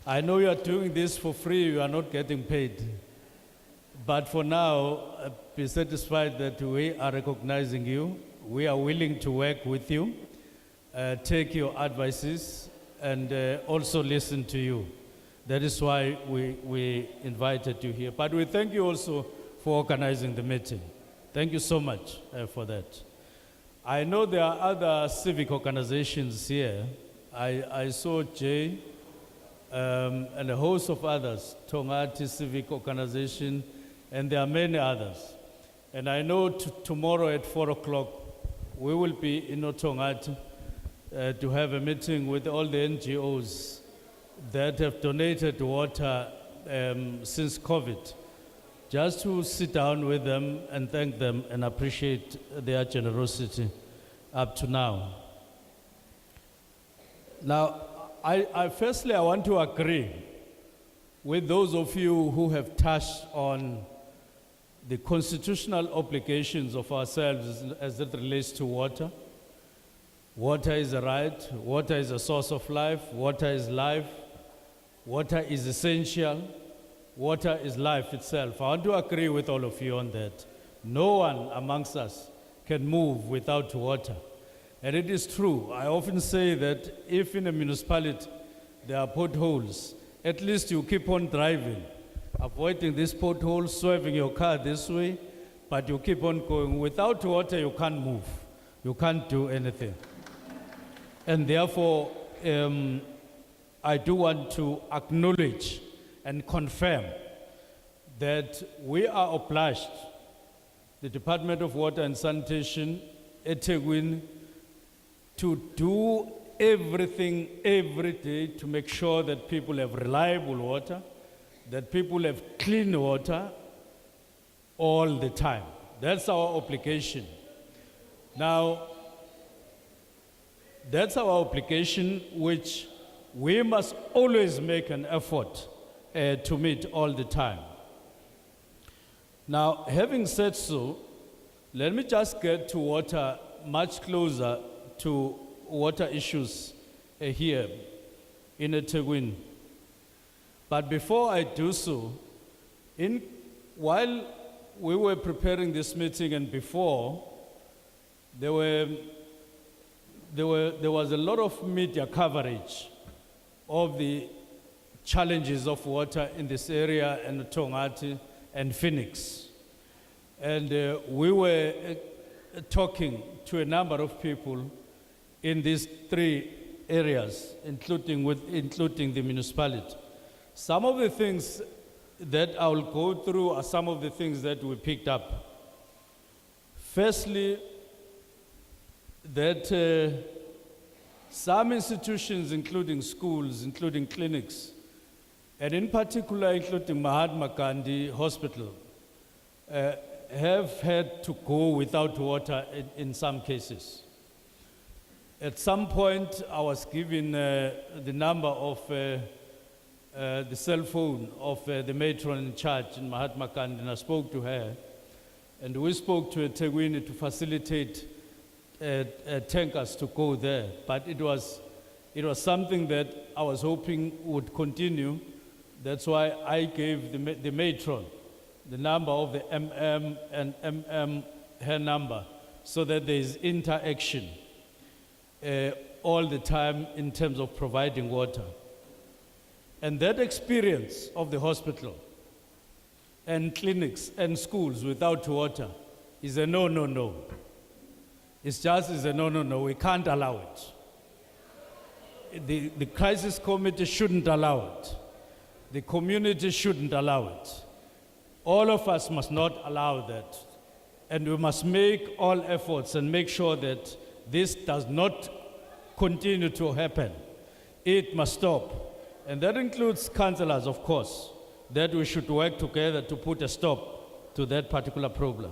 I know you are doing this for free, you are not getting paid. But for now, be satisfied that we are recognizing you. We are willing to work with you, take your advices, and also listen to you. That is why we invited you here. But we thank you also for organizing the meeting. Thank you so much for that. I know there are other civic organizations here. I saw Jay and a host of others, Tongati Civic Organization, and there are many others. And I know tomorrow at 4 o'clock, we will be in Tongati to have a meeting with all the NGOs that have donated water since COVID, just to sit down with them and thank them and appreciate their generosity up to now. Now, firstly, I want to agree with those of you who have touched on the constitutional obligations of ourselves as it relates to water. Water is a right, water is a source of life, water is life, water is essential, water is life itself. I want to agree with all of you on that. No one amongst us can move without water. And it is true. I often say that if in a municipality there are potholes, at least you keep on driving, avoiding these potholes, swerving your car this way, but you keep on going. Without water, you can't move. You can't do anything. And therefore, I do want to acknowledge and confirm that we are obliged, the Department of Water and Sanitation, eThekwini, to do everything every day to make sure that people have reliable water, that people have clean water all the time. That's our obligation. Now, that's our obligation, which we must always make an effort to meet all the time. Now, having said so, let me just get to water much closer to water issues here in eThekwini. But before I do so, while we were preparing this meeting and before, there was a lot of media coverage of the challenges of water in this area and Tongati and Phoenix. And we were talking to a number of people in these three areas, including the municipality. Some of the things that I will go through are some of the things that we picked up. Firstly, that some institutions, including schools, including clinics, and in particular including Mahatma Gandhi Hospital, have had to go without water in some cases. At some point, I was given the number of the cell phone of the matron in charge in Mahatma Gandhi, and I spoke to her. And we spoke to eThekwini to facilitate tankers to go there. But it was something that I was hoping would continue. That's why I gave the matron the number of the MM and her number, so that there is interaction all the time in terms of providing water. And that experience of the hospital and clinics and schools without water is a no, no, no. It's just a no, no, no. We can't allow it. The crisis committee shouldn't allow it. The community shouldn't allow it. All of us must not allow that. And we must make all efforts and make sure that this does not continue to happen. It must stop. And that includes councillors, of course, that we should work together to put a stop to that particular problem.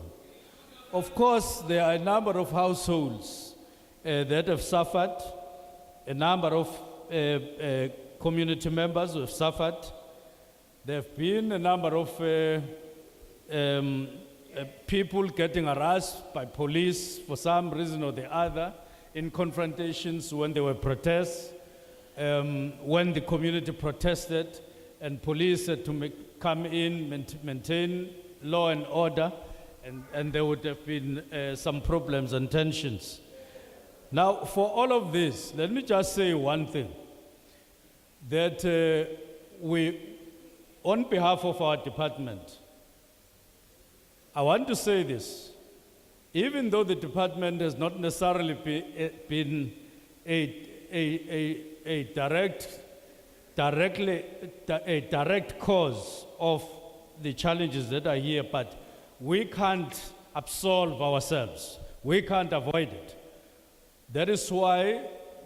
Of course, there are a number of households that have suffered, a number of community members who have suffered. There have been a number of people getting harassed by police for some reason or the other in confrontations when there were protests, when the community protested and police had to come in, maintain law and order, and there would have been some problems and tensions. Now, for all of this, let me just say one thing, that we, on behalf of our department, I want to say this. Even though the department has not necessarily been a direct cause of the challenges that are here, but we can't absolve ourselves. We can't avoid it. That is why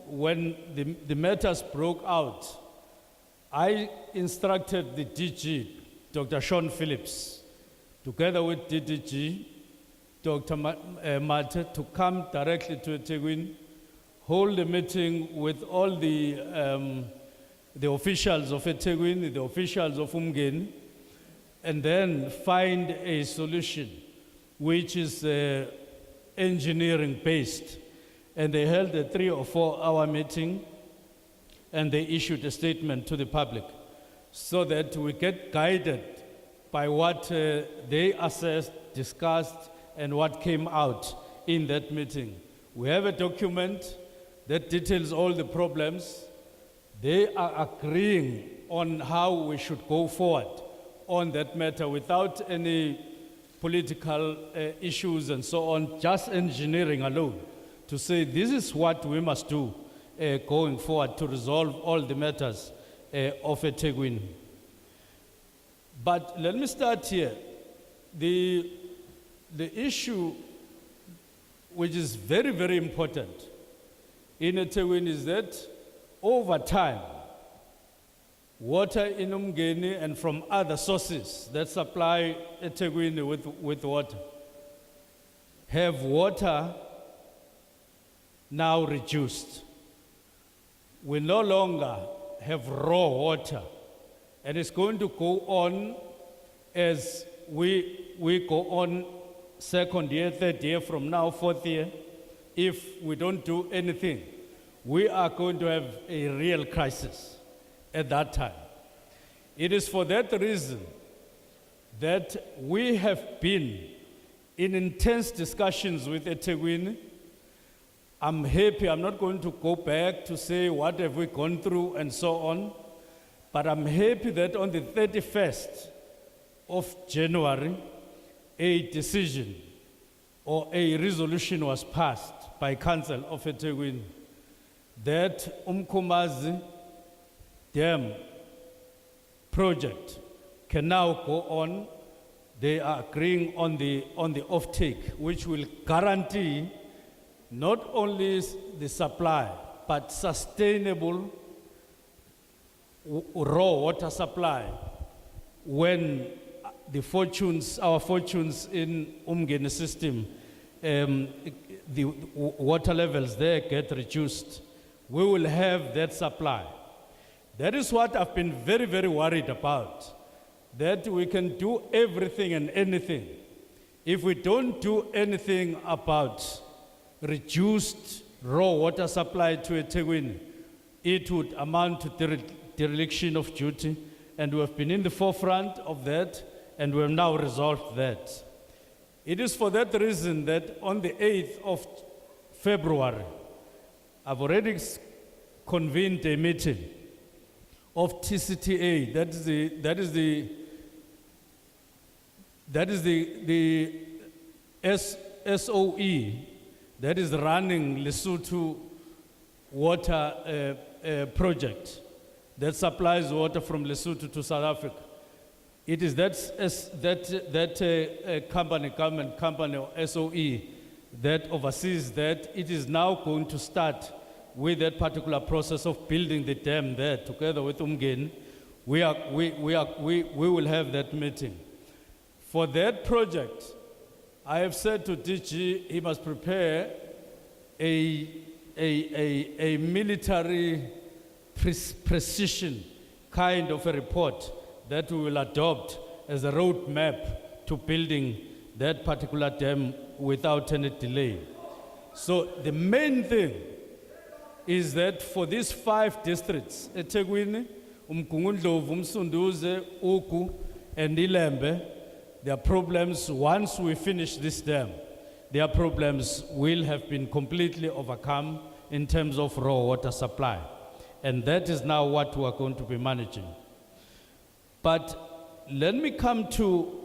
when the matters broke out, I instructed the DG, Dr. Sean Phillips, together with DDG, Dr. Mate, to come directly to eThekwini, hold a meeting with all the officials of eThekwini, the officials of Umgeni, and then find a solution which is engineering based. And they held a 3 or 4 hour meeting, and they issued a statement to the public. so that we get guided by what they assessed, discussed, and what came out in that meeting. We have a document that details all the problems. They are agreeing on how we should go forward on that matter without any political issues and so on, just engineering alone to say this is what we must do going forward to resolve all the matters of eThekwini. But let me start here. The issue which is very, very important in eThekwini is that over time, water in Umgeni and from other sources that supply eThekwini with water have water now reduced. We no longer have raw water, and it's going to go on as we go on second year, third year from now, fourth year. If we don't do anything, we are going to have a real crisis at that time. It is for that reason that we have been in intense discussions with eThekwini. I'm happy, I'm not going to go back to say what have we gone through and so on, but I'm happy that on the 31st of January, a decision or a resolution was passed by Council of eThekwini that Umkomazi Dam project can now go on. They are agreeing on the offtake, which will guarantee not only the supply, but sustainable raw water supply when our fortunes in Umgeni system, the water levels there get reduced. We will have that supply. That is what I've been very, very worried about, that we can do everything and anything. If we don't do anything about reduced raw water supply to eThekwini, it would amount to dereliction of duty, and we have been in the forefront of that, and we have now resolved that. It is for that reason that on the 8th of February, I've already convened a meeting of TCTA, that is the SOE, that is running Lesotho water project that supplies water from Lesotho to South Africa. It is that government company, SOE, that oversees that. It is now going to start with that particular process of building the dam there together with Umgeni. We will have that meeting. For that project, I have said to DG, he must prepare a military precision kind of a report that we will adopt as a roadmap to building that particular dam without any delay. So the main thing is that for these 5 districts, eThekwini, uMgungundlovu, uMsunduze, Ugu, and Ilembe, their problems, once we finish this dam, their problems will have been completely overcome in terms of raw water supply. And that is now what we are going to be managing. But let me come to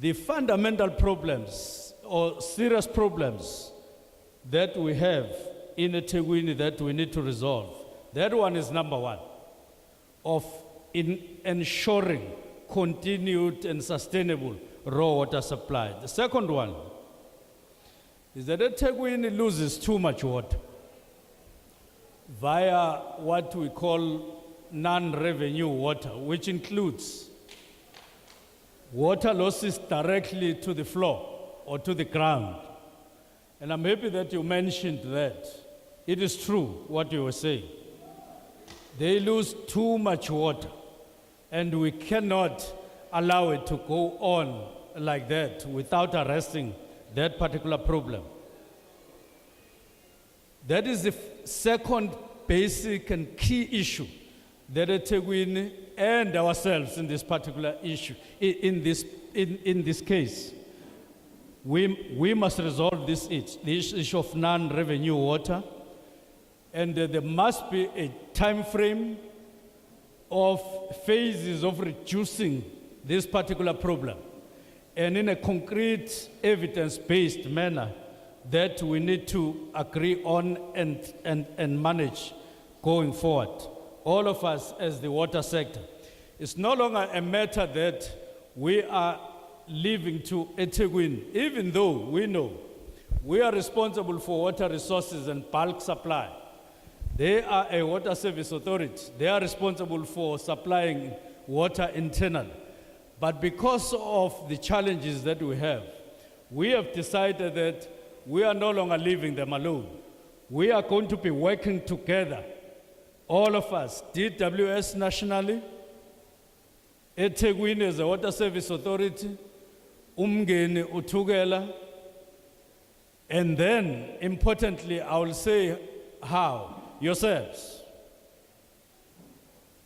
the fundamental problems or serious problems that we have in eThekwini that we need to resolve. That one is number 1, of ensuring continued and sustainable raw water supply. The second one is that eThekwini loses too much water via what we call non-revenue water, which includes water losses directly to the floor or to the ground. And I'm happy that you mentioned that. It is true what you were saying. They lose too much water, and we cannot allow it to go on like that without arresting that particular problem. That is the second basic and key issue that eThekwini and ourselves in this particular issue, in this case. We must resolve this issue of non-revenue water, and there must be a time frame of phases of reducing this particular problem, and in a concrete, evidence-based manner that we need to agree on and manage going forward. All of us as the water sector. It's no longer a matter that we are leaving to eThekwini, even though we know we are responsible for water resources and bulk supply. They are a water service authority. They are responsible for supplying water internally. But because of the challenges that we have decided that we are no longer leaving them alone. We are going to be working together, all of us, DWS nationally, eThekwini as a water service authority, Umgeni Uthukela, and then, importantly, I will say how, yourselves.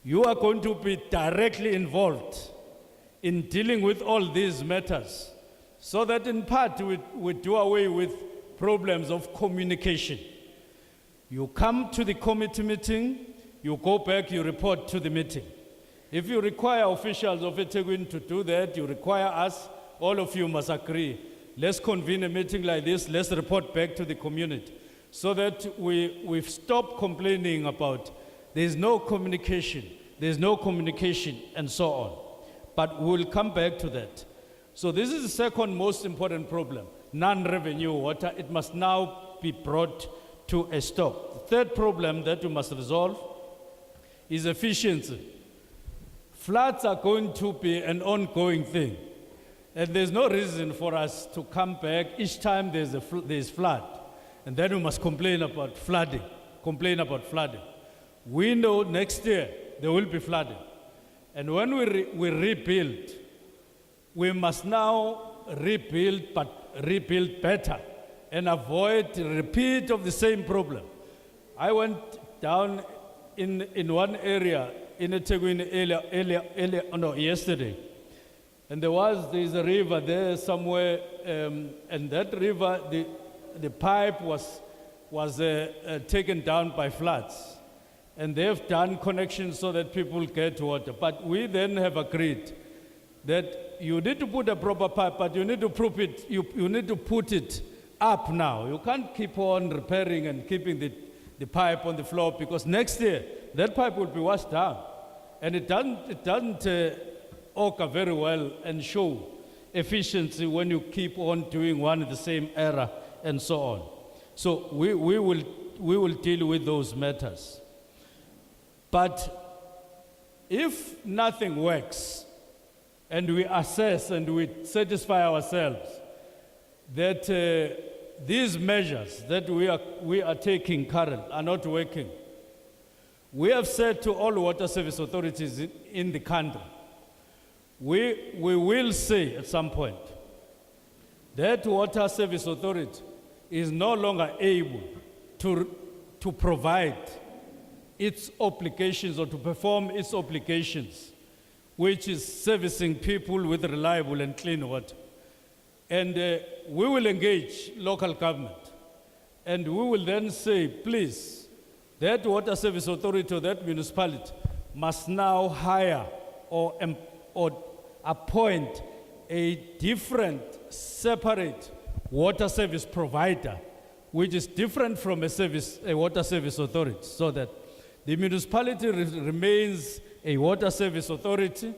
You are going to be directly involved in dealing with all these matters, so that in part we do away with problems of communication. You come to the committee meeting, you go back, you report to the meeting. If you require officials of eThekwini to do that, you require us, all of you must agree. Let's convene a meeting like this, let's report back to the community, so that we've stopped complaining about there's no communication, and so on. But we'll come back to that. So this is the second most important problem, non-revenue water. It must now be brought to a stop. The third problem that we must resolve is efficiency. Floods are going to be an ongoing thing. And there's no reason for us to come back each time there's flood. And then we must complain about flooding. We know next year there will be flooding. And when we rebuild, we must now rebuild, but rebuild better and avoid repeat of the same problem. I went down in one area in eThekwini yesterday, and there's a river there somewhere, and that river, the pipe was taken down by floods. And they've done connections so that people get water. But we then have agreed that you need to put a proper pipe, but you need to prove it, you need to put it up now. You can't keep on repairing and keeping the pipe on the floor, because next year that pipe will be washed down. And it doesn't augur very well and show efficiency when you keep on doing one and the same error and so on. So we will deal with those matters. But if nothing works, and we assess and we satisfy ourselves that these measures that we are taking current are not working, we have said to all water service authorities in the country, we will say at some point that water service authority is no longer able to provide its obligations or to perform its obligations, which is servicing people with reliable and clean water. And we will engage local government, and we will then say, please, that water service authority or that municipality must now hire or appoint a different, separate water service provider, which is different from a water service authority, so that the municipality remains a water service authority,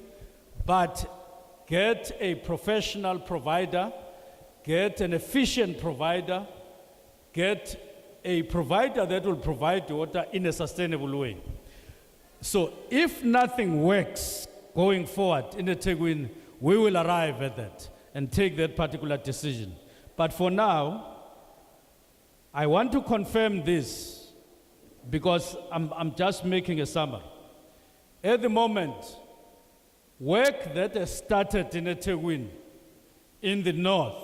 but get a professional provider, get an efficient provider, get a provider that will provide water in a sustainable way. So if nothing works going forward in eThekwini, we will arrive at that and take that particular decision. But for now, I want to confirm this, because I'm just making a summary. At the moment, work that has started in eThekwini, in the north,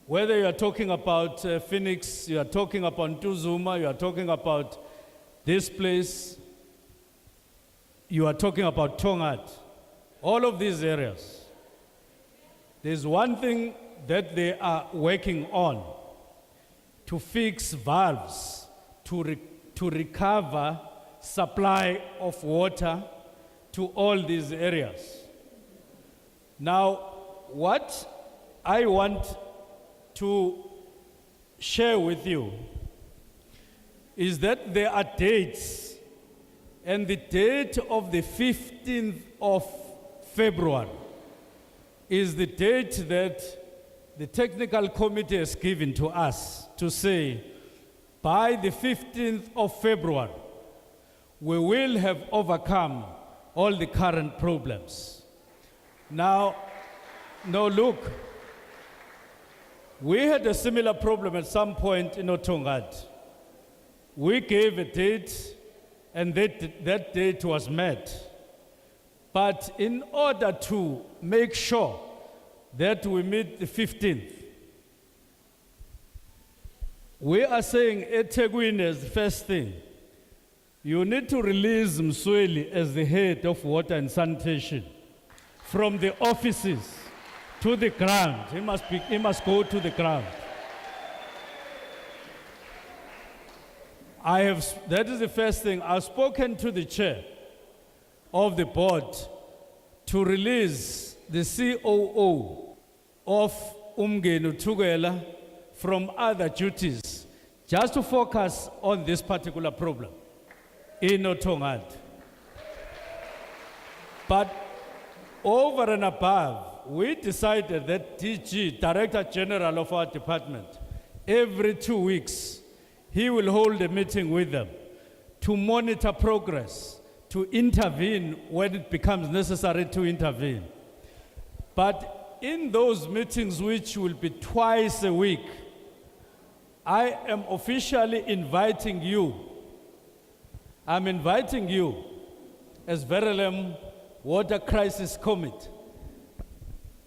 whether you are talking about Phoenix, you are talking about Ntuzuma, you are talking about this place, you are talking about Tongat, all of these areas. There's one thing that they are working on to fix valves to recover supply of water to all these areas. Now, what I want to share with you is that there are dates, and the date of the 15th of February is the date that the technical committee has given to us to say, by the 15th of February, we will have overcome all the current problems. Now, look, we had a similar problem at some point in Tongat. We gave a date, and that date was met. But in order to make sure that we meet the 15th, we are saying eThekwini as the first thing. You need to release Msweli as the head of water and sanitation from the offices to the ground. He must go to the ground. That is the first thing. I've spoken to the chair of the board to release the COO of Umgeni Tugela from other duties, just to focus on this particular problem in Tongat. But over and above, we decided that DG, Director General of our department, every 2 weeks, he will hold a meeting with them to monitor progress, to intervene when it becomes necessary to intervene. But in those meetings, which will be twice a week, I am officially inviting you. I'm inviting you as Verulam Water Crisis Committee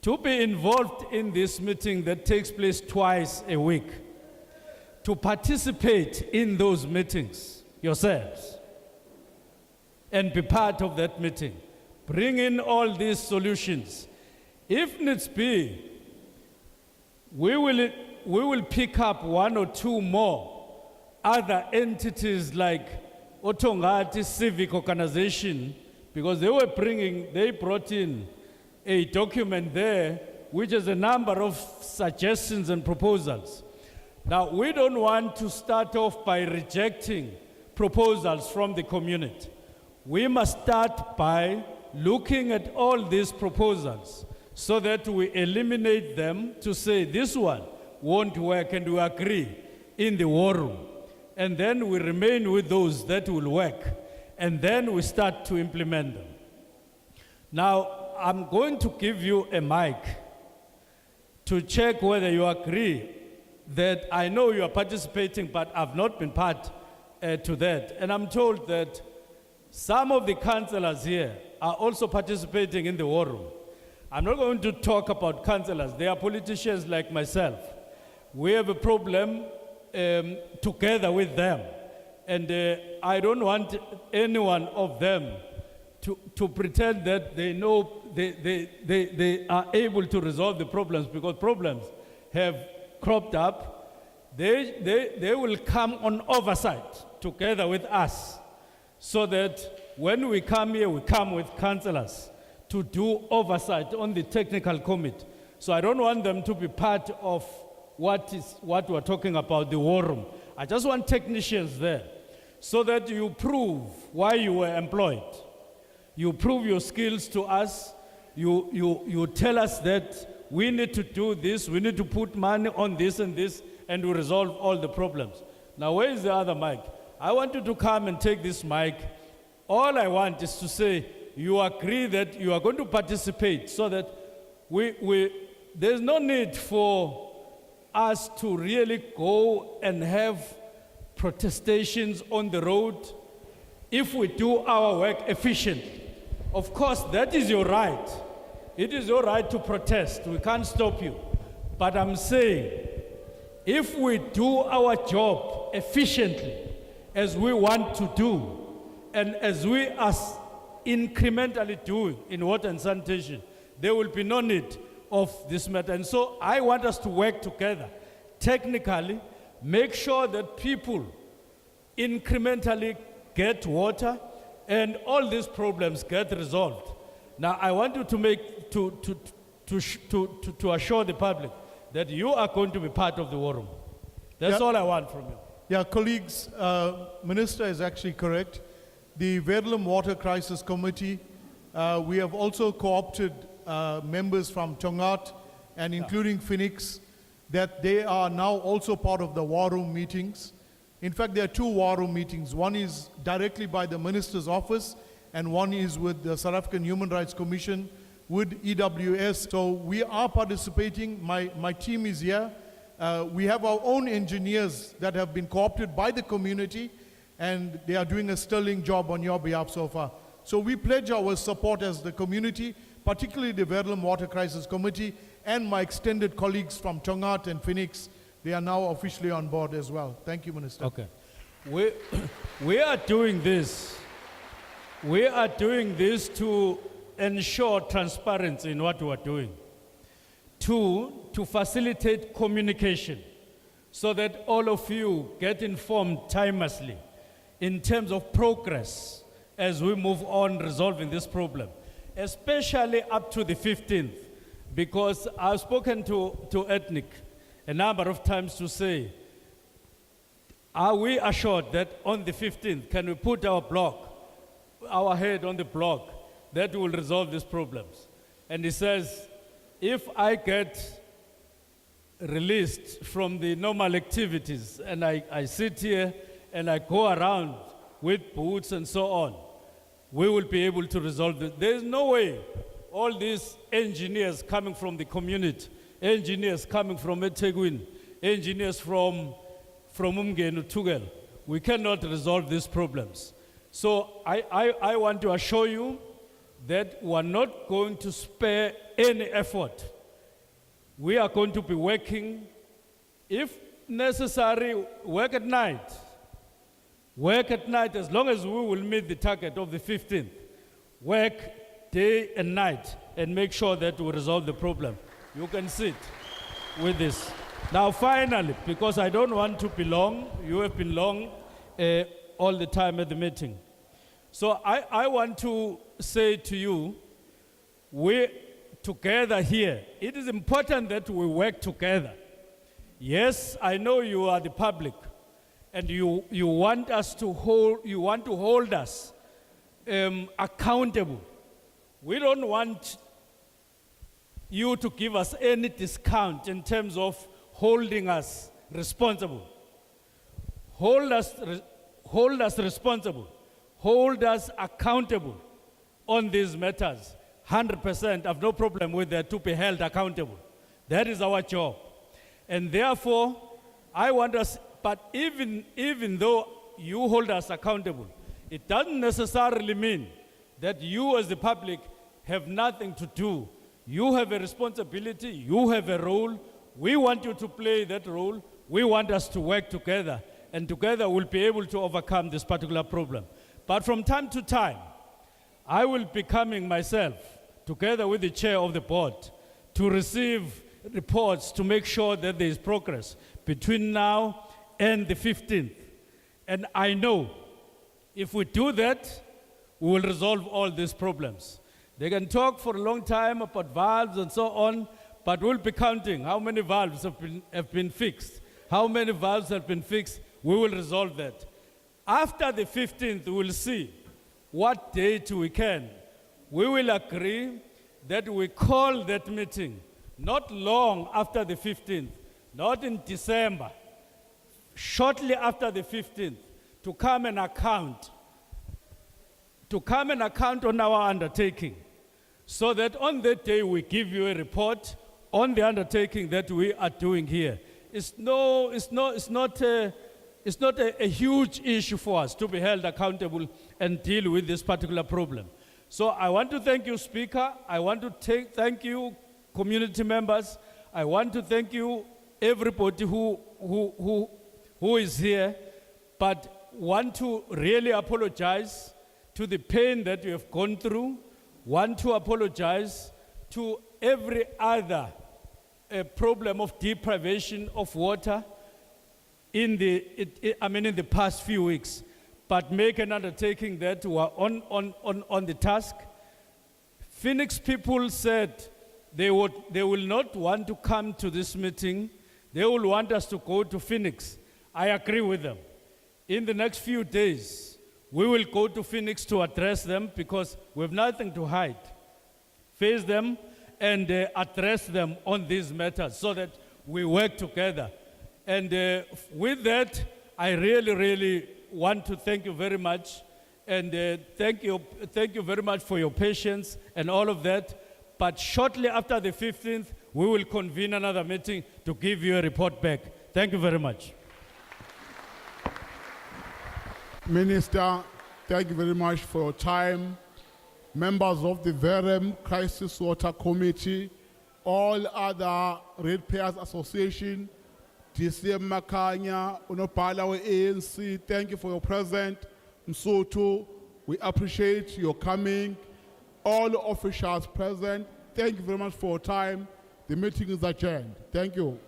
to be involved in this meeting that takes place twice a week, to participate in those meetings yourselves and be part of that meeting. Bring in all these solutions. If needs be, we will pick up 1 or 2 more other entities like Otongati Civic Organization, because they brought in a document there which has a number of suggestions and proposals. Now, we don't want to start off by rejecting proposals from the community. We must start by looking at all these proposals so that we eliminate them to say this one won't work, and we agree in the war room. And then we remain with those that will work, and then we start to implement them. Now, I'm going to give you a mic to check whether you agree that I know you are participating, but I've not been part to that. And I'm told that some of the councillors here are also participating in the war room. I'm not going to talk about councillors. They are politicians like myself. We have a problem together with them. And I don't want any one of them to pretend that they know they are able to resolve the problems, because problems have cropped up. They will come on oversight together with us, so that when we come here, we come with councillors to do oversight on the technical committee. So I don't want them to be part of what we're talking about, the war room. I just want technicians there, so that you prove why you were employed. You prove your skills to us. You tell us that we need to do this, we need to put money on this and this, and we resolve all the problems. Now, where is the other mic? I want you to come and take this mic. All I want is to say, you agree that you are going to participate, so that there's no need for us to really go and have protestations on the road if we do our work efficiently. Of course, that is your right. It is your right to protest. We can't stop you. But I'm saying, if we do our job efficiently, as we want to do, and as we are incrementally doing in water and sanitation, there will be no need of this matter. And so I want us to work together, technically, make sure that people incrementally get water and all these problems get resolved. Now, I want you to make, to assure the public that you are going to be part of the war room. That's all I want from you. Yeah, colleagues, Minister is actually correct. The Verulam Water Crisis Committee, we have also co-opted members from Tongat and including Phoenix, that they are now also part of the war room meetings. In fact, there are two war room meetings. One is directly by the Minister's office, and one is with the South African Human Rights Commission, with EWS. So we are participating. My team is here. We have our own engineers that have been co-opted by the community, and they are doing a sterling job on your behalf so far. So we pledge our support as the community, particularly the Verulam Water Crisis Committee, and my extended colleagues from Tongat and Phoenix. They are now officially on board as well. Thank you, Minister. Okay. We are doing this. We are doing this to ensure transparency in what we are doing. Two, to facilitate communication so that all of you get informed timelessly in terms of progress as we move on resolving this problem, especially up to the 15th, because I've spoken to Ethnic a number of times to say, are we assured that on the 15th, can we put our head on the block that will resolve these problems? And he says, if I get released from the normal activities and I sit here and I go around with boots and so on, we will be able to resolve it. There is no way all these engineers coming from the community, engineers coming from eThekwini, engineers from Umgeni, Tugel, we cannot resolve these problems. So I want to assure you that we're not going to spare any effort. We are going to be working, if necessary, work at night. Work at night as long as we will meet the target of the 15th. Work day and night and make sure that we resolve the problem. You can sit with this. Now finally, because I don't want to be long, you have been long all the time at the meeting. So I want to say to you, we together here, it is important that we work together. Yes, I know you are the public, and you want us to hold us accountable. We don't want you to give us any discount in terms of holding us responsible. Hold us responsible. Hold us accountable on these matters. 100%, I have no problem with that, to be held accountable. That is our job. And therefore, I want us, but even though you hold us accountable, it doesn't necessarily mean that you as the public have nothing to do. You have a responsibility, you have a role. We want you to play that role. We want us to work together, and together we'll be able to overcome this particular problem. But from time to time, I will be coming myself, together with the chair of the board, to receive reports to make sure that there is progress between now and the 15th. And I know if we do that, we will resolve all these problems. They can talk for a long time about valves and so on, but we'll be counting how many valves have been fixed. How many valves have been fixed, we will resolve that. After the 15th, we will see what date we can. We will agree that we call that meeting not long after the 15th, not in December, shortly after the 15th, to come and account on our undertaking, so that on that day we give you a report on the undertaking that we are doing here. It's not a huge issue for us to be held accountable and deal with this particular problem. So I want to thank you, Speaker. I want to thank you, community members. I want to thank you, everybody who is here, but want to really apologize to the pain that we have gone through, want to apologize to every other problem of deprivation of water in the past few weeks, but make an undertaking that we are on the task. Phoenix people said they will not want to come to this meeting. They will want us to go to Phoenix. I agree with them. In the next few days, we will go to Phoenix to address them because we have nothing to hide. Face them and address them on these matters so that we work together. And with that, I really, really want to thank you very much. And thank you very much for your patience and all of that. But shortly after the 15th, we will convene another meeting to give you a report back. Thank you very much. Minister, thank you very much for your time. Members of the Verulam Crisis Water Committee, all other ratepayers association, DCM Makanya, Unopala ANC, thank you for your presence. Msoto, we appreciate your coming. All officials present, thank you very much for your time. The meeting is adjourned. Thank you.